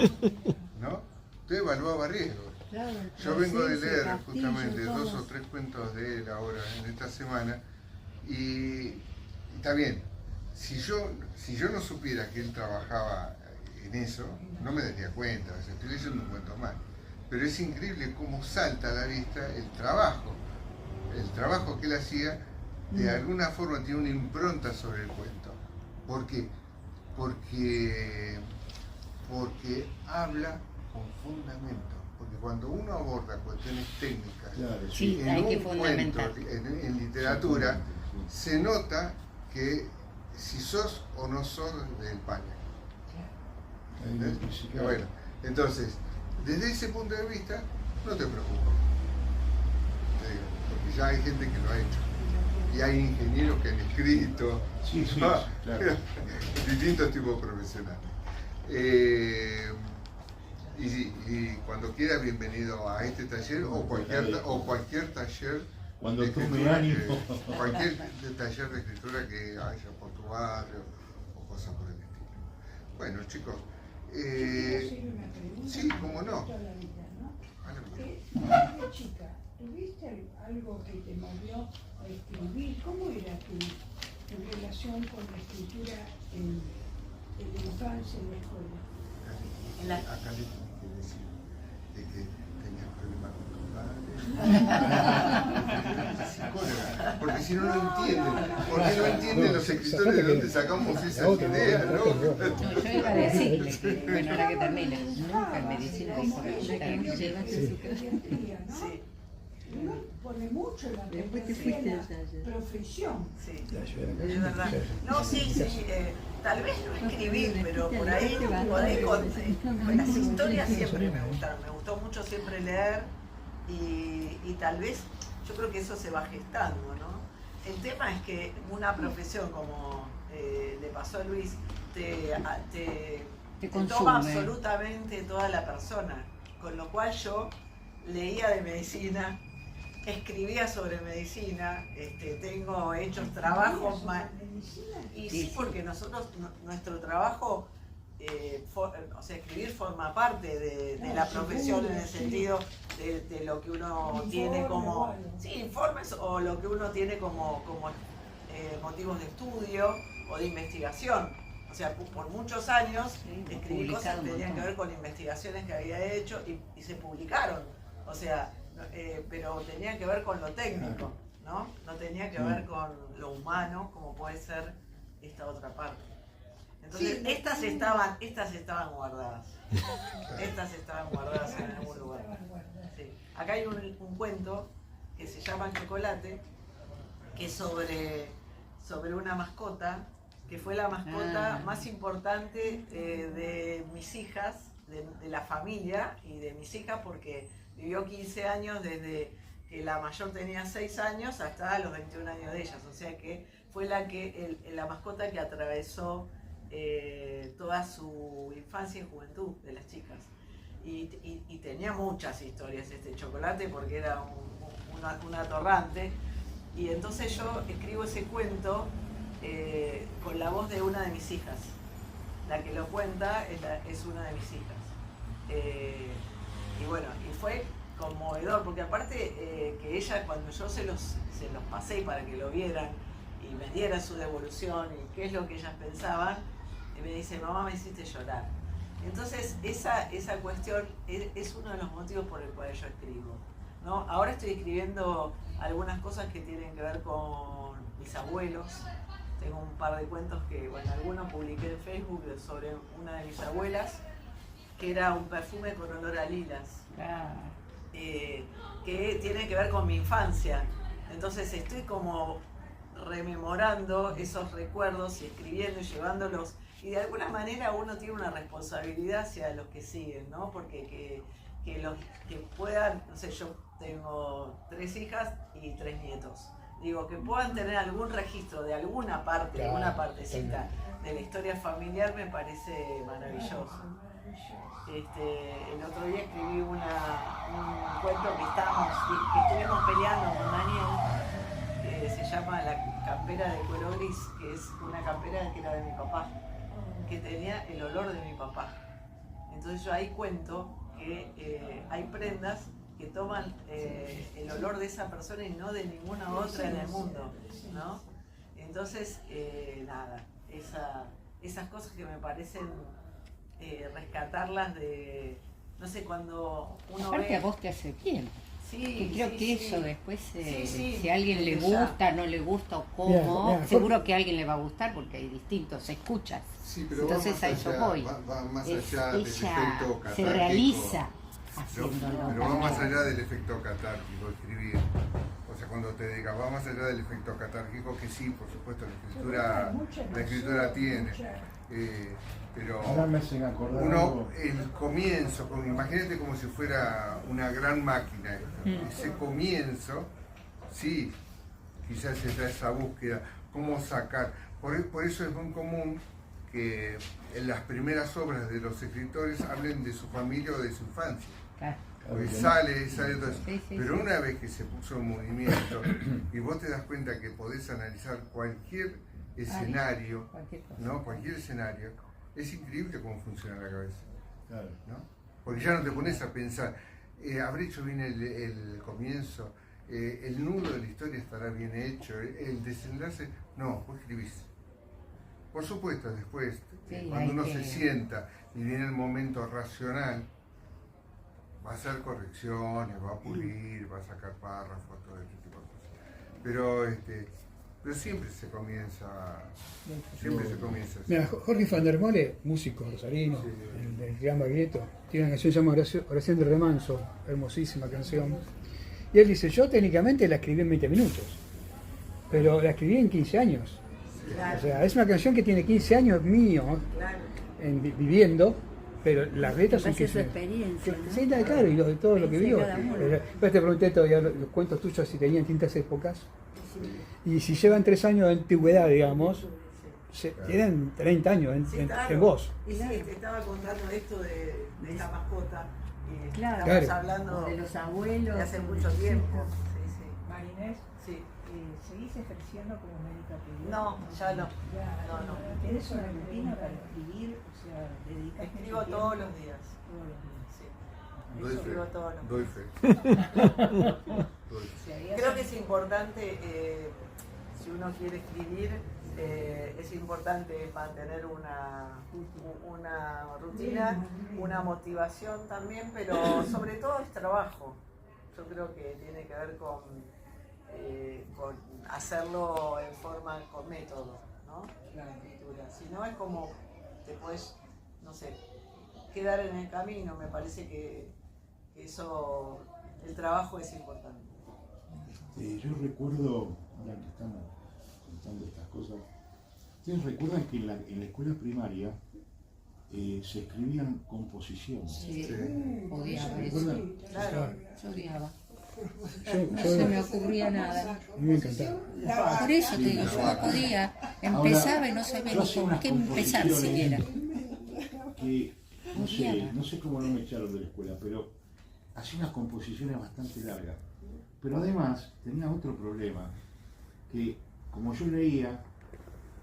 ¿no? Usted evaluaba riesgos. Claro, Yo vengo de leer Castillo, justamente todos. 2 o 3 cuentos de él ahora, en esta semana, y está bien. Si yo no supiera que él trabajaba en eso, no me daría cuenta, o sea, estoy leyendo un cuento más. Pero es increíble cómo salta a la vista el trabajo que él hacía, de alguna forma tiene una impronta sobre el cuento. ¿Por qué? Porque habla con fundamento. Porque cuando uno aborda cuestiones técnicas Claro, Sí, en hay un que cuento, fundamentar. en literatura, se nota que si sos o no sos del paño. ¿Entendés? Bueno, entonces, desde ese punto de vista, no te preocupes. Te digo, porque ya hay gente que lo ha hecho. Y hay ingenieros que han escrito, Sí, sí, ¿no? claro. Distintos tipos profesionales. Y cuando quiera, bienvenido a este taller o cualquier taller Cuando de tome escritura ánimo. cualquier taller de escritura que haya por tu barrio o cosas por el estilo. Bueno, chicos, sí, cómo no. De chica, ¿tuviste algo que te movió a escribir? ¿Cómo era tu relación con la escritura en la infancia, en la escuela? Acá le tenés que decir de que tenías problemas con tu padre. Psicóloga, porque si no, no entienden. Porque no entienden los escritores de dónde sacamos esas ideas, ¿no? No, yo iba a decirle que, bueno, ahora que termine, nunca en medicina dijo que Pediatría, ¿no? Sí, Uno pone mucho en la Después te pediatría, fuiste al taller. la profesión. sí. Ya, yo era Es verdad. No, sí, tal vez no escribir, pero por ahí podés las historias siempre me gustaron. Me gustó mucho siempre leer y tal vez yo creo que eso se va gestando, ¿no? El tema es que una profesión como le pasó a Luis te consume. toma absolutamente toda la persona, con lo cual yo leía de medicina, escribía sobre medicina, tengo hechos trabajos y sí, porque nosotros, nuestro trabajo, o sea, escribir forma parte de la profesión en el sentido de lo que uno tiene como, sí, informes o lo que uno tiene como motivos de estudio o de investigación. O sea, por muchos años escribí cosas que tenían que ver con investigaciones que había hecho y se publicaron. O sea, pero tenía que ver con lo técnico, ¿no? No tenía que ver con lo humano, como puede ser esta otra parte. Entonces, Sí, estas estaban guardadas. Estas estaban guardadas en algún lugar. Sí. Acá hay un cuento que se llama Chocolate, que es sobre una mascota, que fue la mascota más importante de mis hijas, de la familia y de mis hijas, porque vivió 15 años desde que la mayor tenía 6 años hasta los 21 años de ellas. O sea que fue la mascota que atravesó toda su infancia y juventud de las chicas. Y tenía muchas historias este Chocolate porque era un atorrante. Y entonces yo escribo ese cuento con la voz de una de mis hijas. La que lo cuenta es una de mis hijas. Y bueno, y fue conmovedor, porque aparte que ella, cuando yo se los pasé para que lo vieran y me dieran su devolución y qué es lo que ellas pensaban, me dice, mamá, me hiciste llorar. Entonces esa cuestión es uno de los motivos por el cual yo escribo, ¿no? Ahora estoy escribiendo algunas cosas que tienen que ver con mis abuelos. Tengo un par de cuentos que, bueno, algunos publiqué en Facebook sobre una de mis abuelas, que era un perfume con olor a lilas, que tiene que ver con mi infancia. Entonces estoy como rememorando esos recuerdos y escribiendo y llevándolos. Y de alguna manera uno tiene una responsabilidad hacia los que siguen, ¿no? Porque que los que puedan, no sé, yo tengo 3 hijas y 3 nietos. Digo, que puedan tener algún registro de alguna parte, Claro, alguna partecita de la historia familiar me parece maravilloso. El otro día escribí un cuento que estuvimos peleando con Daniel, que se llama La campera de cuero gris, que es una campera que era de mi papá, que tenía el olor de mi papá. Entonces yo ahí cuento que hay prendas que toman el olor de esa persona y no de ninguna otra en el mundo, ¿no? Entonces, nada, esas cosas que me parecen rescatarlas de, no sé, cuando uno Aparte ve... a vos te hace bien. Sí, Que creo sí, que sí. eso después, Sí, si a alguien le ya. gusta, no le gusta o cómo, Mira, seguro que a alguien le va a gustar porque hay distintos escuchas. Sí, pero Entonces va a más eso allá, voy. va más Es- allá del ella efecto se catártico. realiza Pero haciéndolo. va más allá del efecto catártico, escribir. O sea, cuando te diga, va más allá del efecto catártico, que sí, por supuesto, la escritura tiene. Pero Ahora me hacen acordar uno, algo. el comienzo, imagínate como si fuera una gran máquina. Ese comienzo, sí, quizás está esa búsqueda, cómo sacar. Por eso es muy común que en las primeras obras de los escritores hablen de su familia o de su infancia. Claro. Porque sale todo eso. Sí, sí, Pero sí. una vez que se puso en movimiento y vos te das cuenta que podés analizar cualquier escenario, Cualquier cosa. ¿no? Cualquier escenario, es increíble cómo funciona la cabeza, Claro. ¿no? Porque ya no te pones a pensar, habré hecho bien el comienzo, el nudo de la historia estará bien hecho, el desenlace, no, vos escribís. Por supuesto, después, Sí, cuando hay uno que- se sienta y viene el momento racional, va a hacer correcciones, va a pulir, va a sacar párrafos, todo este tipo de cosas. Pero siempre se comienza así. Mira, Jorge van der Mole, músico rosarino, Sí. del Gran Baglietto, tiene una canción que se llama Oración de Remanso, hermosísima canción. Y él dice, yo técnicamente la escribí en 20 minutos, pero la escribí en 15 años. Claro, O sea, es una canción que tiene 15 años mío claro. viviendo, pero las letras son Base a su 15 experiencia, ¿no? Sí, claro, y de todo lo que Sí, vivió. cada uno. Después te pregunté todavía los cuentos tuyos si tenían distintas épocas. Y si llevan 3 años de antigüedad, digamos, tienen 30 años Sí, en claro. vos. Y sí, te estaba contando esto de esta mascota. Y Claro. estamos Claro. hablando De los abuelos. de hace mucho tiempo. Marinés, Sí, ¿seguís ejerciendo como médica pediatra? No, ya no. Ya, No. ¿Tenés una rutina para escribir? O sea, dedicás Escribo mucho todos tiempo? los días. Todos los días. Sí. Doy fe, Escribo todos los doy días. fe. Doy fe. Si habías- Creo que es importante, si uno quiere escribir, es importante mantener una rutina, una motivación también, pero sobre todo es trabajo. Yo creo que tiene que ver con hacerlo en forma, con método, ¿no? La escritura. Si no es como te puedes, no sé, quedar en el camino. Me parece que eso, el trabajo es importante. Yo recuerdo, ahora que estamos contando estas cosas, ¿ustedes recuerdan que en la escuela primaria se escribían composiciones? Sí, Sí. odiaba eso. ¿Recuerdan? Claro. Yo odiaba. Yo- No yo- se me ocurría nada. a mí me encantaba. Por eso te digo, yo no podía. Empezaba y no sabía yo ni hacía con unas qué empezar composiciones siquiera. que Odiaba. no sé cómo no me echaron de la escuela, pero hacía unas composiciones bastante largas. Pero además tenía otro problema, que como yo leía,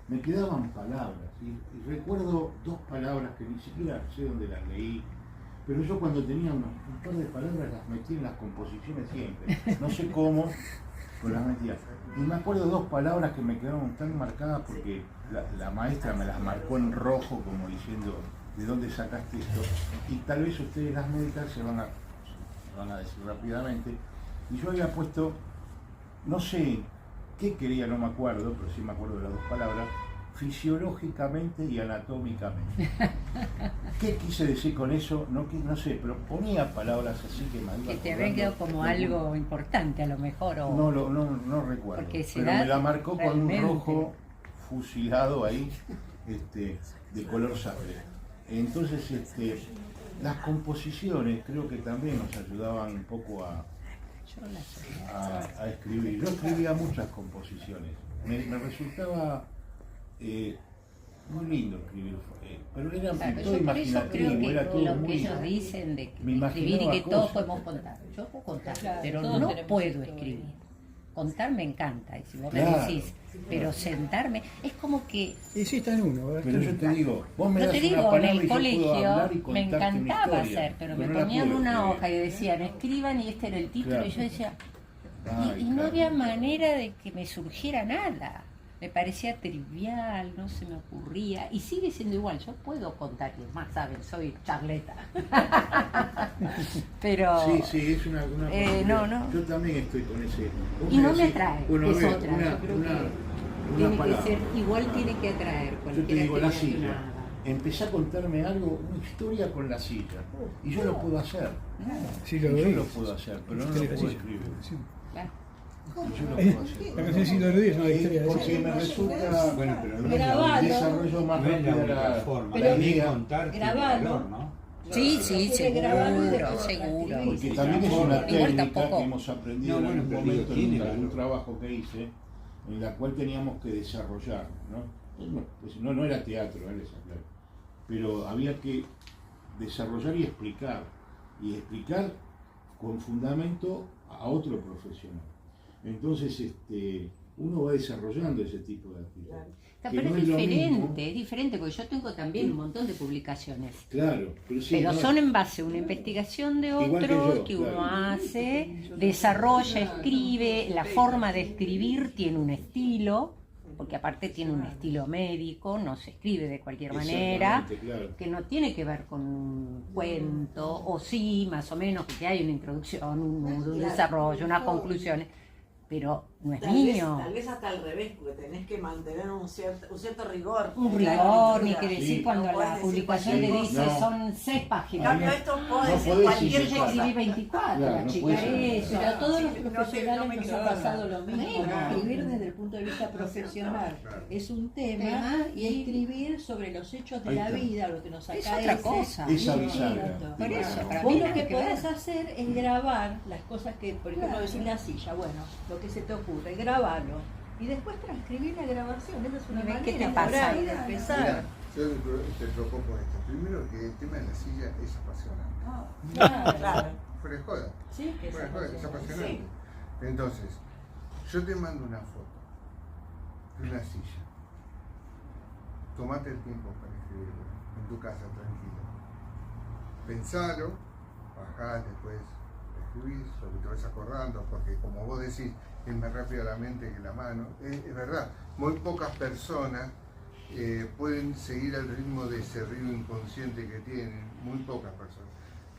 me quedaban palabras. Y recuerdo 2 palabras que ni siquiera sé dónde las leí, pero yo cuando tenía un par de palabras las metí en las composiciones siempre. No sé cómo, pero las metía. Y me acuerdo 2 palabras que me quedaron tan marcadas porque la maestra me las marcó en rojo como diciendo, ¿de dónde sacaste esto? Y tal vez ustedes las médicas se van a decir rápidamente. Y yo había puesto, no sé qué quería, no me acuerdo, pero sí me acuerdo de las 2 palabras, fisiológicamente y anatómicamente. ¿Qué quise decir con eso? No sé, pero ponía palabras así que me Que te había quedado como algo importante a lo mejor. O... No recuerdo. Pero me la marcó con un rojo fusilado ahí, de color sangre. Entonces, las composiciones creo que también nos ayudaban un poco a escribir. Yo escribía muchas composiciones. Me resultaba muy lindo escribir, pero era todo yo por eso creo imaginativo, que era todo lo muy... que ellos dicen de me escribir y que imaginaba todos cosas. podemos contar. Yo puedo contar, Claro, pero todos no tenemos puedo historia. escribir. Contar me encanta, y si vos me Claro, decís, pero sentarme, es como que... Y sí, está en uno, ¿verdad? Pero yo te digo, vos me Yo das te una digo, en palabra y el yo puedo colegio hablar y me contarte una encantaba historia, hacer, pero me no la ponían puedo una escribir. hoja y decían, escriban y este era el título, Claro. y yo decía, Ay, y no claro. había manera de que me surgiera nada. Me parecía trivial, no se me ocurría, y sigue siendo igual, yo puedo contar, y más saben, soy charleta. Pero... Sí, es una no. Yo también estoy con ese... vos Y no me decís, atrae, bueno, a es ver, otra, yo creo que una tiene que palabra. ser, igual tiene que atraer Yo te cualquiera digo, que la vea silla. nada. Empecé a contarme algo, una historia con la silla. Y yo lo puedo hacer. Sí, Y lo yo veis. lo puedo hacer, pero no lo Historia de puedo silla. escribir. Sí. Claro. Y yo lo puedo hacer. La canción Siglo Rodríguez es una historia de Porque ella. me resulta Bueno, pero no es Grabalo. la el única, desarrollo más no es la rápido de única la forma. Pero También vida. contar tiene grabalo. valor, ¿no? Sí, sí, Puede grabarlo y seguro, después seguro. Porque Sí, también es tampoco. una Igual técnica tampoco. que hemos aprendido No, en bueno, algún pero digo, momento tiene en algún valor. trabajo que hice, en la cual teníamos que desarrollar, ¿no? Pues no era teatro, claro. Pero había que desarrollar y explicar con fundamento a otro profesional. Entonces, uno va desarrollando ese tipo de actividad. Pero no es lo diferente, mismo. es diferente, porque yo tengo también un montón de publicaciones. Claro, pero sí. Pero no, son en base a una investigación de Igual que otro yo, que uno claro. hace, desarrolla, escribe, la forma de escribir tiene un estilo, porque aparte tiene un estilo médico, no se escribe de cualquier manera, Exactamente, claro. que no tiene que ver con un cuento, o sí, más o menos, porque hay una introducción, un nudo, un desarrollo, una conclusión, pero no es mío. Tal vez hasta al revés, porque tenés que mantener un cierto rigor. Un en la rigor, ni escritura. que decir Sí. cuando No la podés decir publicación le cualquier dice cosa. son 6 En páginas. cambio, esto puedo No decir podés cualquier Yo decir ya cosa. escribí 24, Claro, la no chica puede ser. eso. Pero a todos los Sí, no profesionales me nos quedó ha pasado nada. lo mismo. Bueno. Escribir desde el punto de vista profesional Claro. es un tema Tema y y- escribir sobre los hechos de Ahí la está. vida, lo que nos Es acaece. otra cosa. Esa es bisagra. distinto. Por eso, para Vos mí lo nada que que ver. podés hacer es grabar las cosas que, por ejemplo, decir la silla, bueno, lo que se te ocurre, grabalo. Y después transcribir la grabación, esa es una Y ves manera qué te por pasa. ahí de empezar. Mira, yo te propongo esto. Primero que el tema de la silla es apasionante. Claro. Claro. Fuera de joda. Sí, que es Fuera de joda, es apasionante. apasionante. Entonces, yo te mando una foto de una silla. Tomate el tiempo para escribirlo en tu casa, tranquilo. Pensalo, bajás después, escribís lo que te vas acordando, porque como vos decís, es más rápido la mente que la mano. Es verdad, muy pocas personas pueden seguir el ritmo de ese río inconsciente que tienen, muy pocas personas,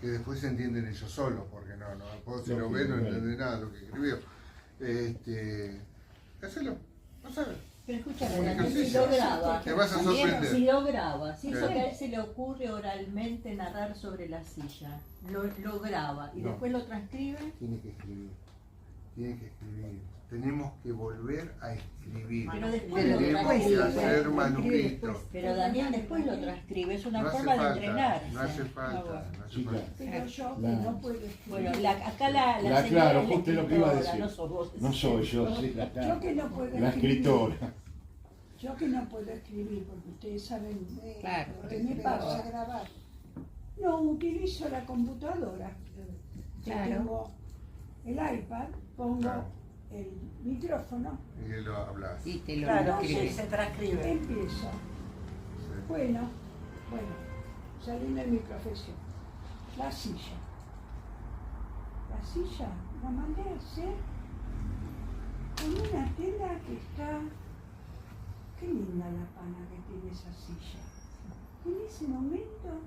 que después se entienden ellos solos, porque vos si lo ves no entendés nada de lo que escribió. Hacelo, no sabes. Pero escúchame, Un Daniel, si ejercicio. lo graba, Te vas a también, sorprender. si lo graba, si eso Claro. que a él se le ocurre oralmente narrar sobre la silla, lo graba y No. después lo transcribe, Tiene que escribir. Tenemos que volver a escribir. pero después Pero lo Tenemos transcribe. que hacer manuscritos. Pero Daniel después lo transcribe, es una No hace forma de falta, entrenar. no hace falta, bueno. no hace Sí, claro. falta. Pero yo que Claro. no puedo escribir. Bueno, acá la señora claro, es la justo lo que iba a escritora, decir. no sos vos. No soy yo, sí, Yo que no puedo la escritora. Yo que no puedo escribir, porque ustedes saben Claro, lo que me pasa grabar. No utilizo la computadora. Yo Claro. tengo el iPad, pongo Claro. el micrófono, Y lo hablas. Y te lo Claro, sí, escribes. se transcribe. empiezo. Sí. Bueno, saliendo de mi profesión. La silla. La silla la mandé a hacer con una tela que está... Qué linda la pana que tiene esa silla. En ese momento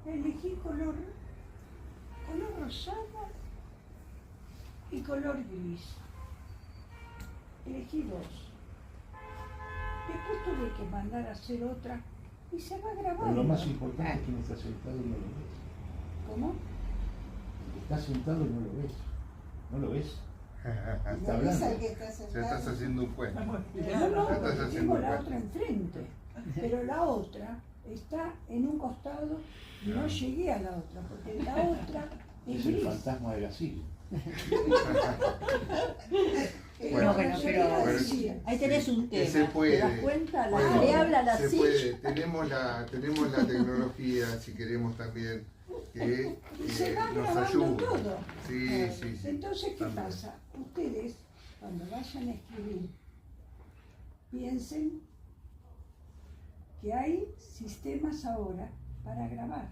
elegí color rosado y color gris. Elegí dos. Después tuve que mandar a hacer otra y se va grabando. Pero lo más importante es que no está sentado y no lo ves. ¿Cómo? El que está sentado y no lo ves. ¿No lo ves? Está ¿No ves hablando. al que está Ya sentado? estás haciendo un cuento. No, Ya estás porque haciendo tengo un la cuento. otra enfrente. Pero la otra está en un costado y no llegué a la otra, porque la otra es Es el gris. fantasma del asilo. Bueno, bueno, pero ahí tenés un tema. Se puede. ¿Te das cuenta? La Bueno, le habla a la se silla. puede. Tenemos la tecnología, si queremos también, que Y se va nos grabando ayuda. todo. Sí, sí, sí. Entonces, ¿qué También. pasa? Ustedes, cuando vayan a escribir, piensen que hay sistemas ahora para grabar.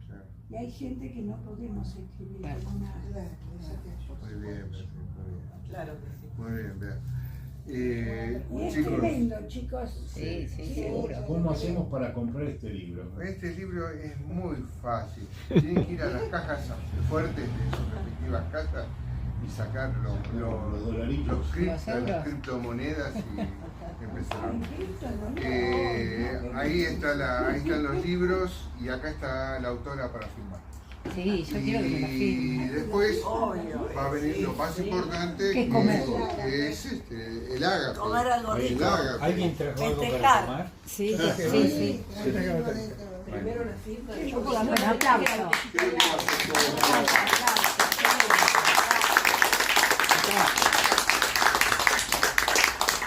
Claro. Y hay gente que no podemos escribir con una... Muy bien, muy bien. Claro que sí. Muy bien, Bea. Y es Chicos, tremendo, chicos. Sí, sí, seguro. ¿Cómo hacemos para comprar este libro? este libro es muy fácil. Tienen que ir a las cajas fuertes de sus respectivas casas y sacar Los dolaritos. Los euros. las criptomonedas y empezar. En Cristo, no, Ahí están los libros y acá está la autora para firmar. Sí, yo quiero que me lo Y firme. después Obvio. va a venir lo más importante, ¿Qué que comer? es el ágape. Comer algo El rico. ágape. ¿Alguien trajo algo para Festejar. tomar? Sí, sí, sí. Primero la firma. Yo por la un aplauso. Creo que va a ser todo.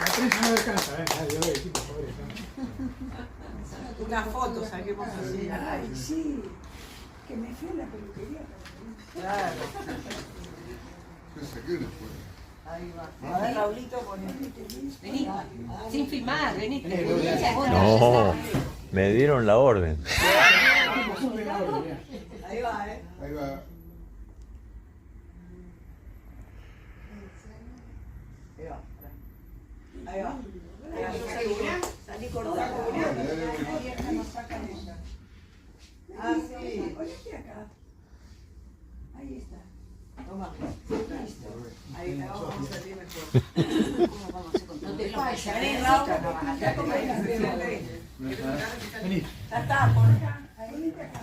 La prensa no descansa, Ay, yo veo, chicos, pobres, ¿no? Una foto saquemos así. Ay, sí, que me fui a la peluquería. Claro. Yo saqué una foto. Ahí va. A ver, Raulito, con Vení, sin filmar, vení. No, me dieron la orden. Ahí va, Ahí va. Ahí va. Ahí va. Yo salí una. Salí cortada. Ah, sí. Ponete acá. Ahí está. Toma. Ahí la vamos a salir mejor. No te falles, Vení, ¿eh? Raúl. Ya Vení. está, por acá. Ponete acá.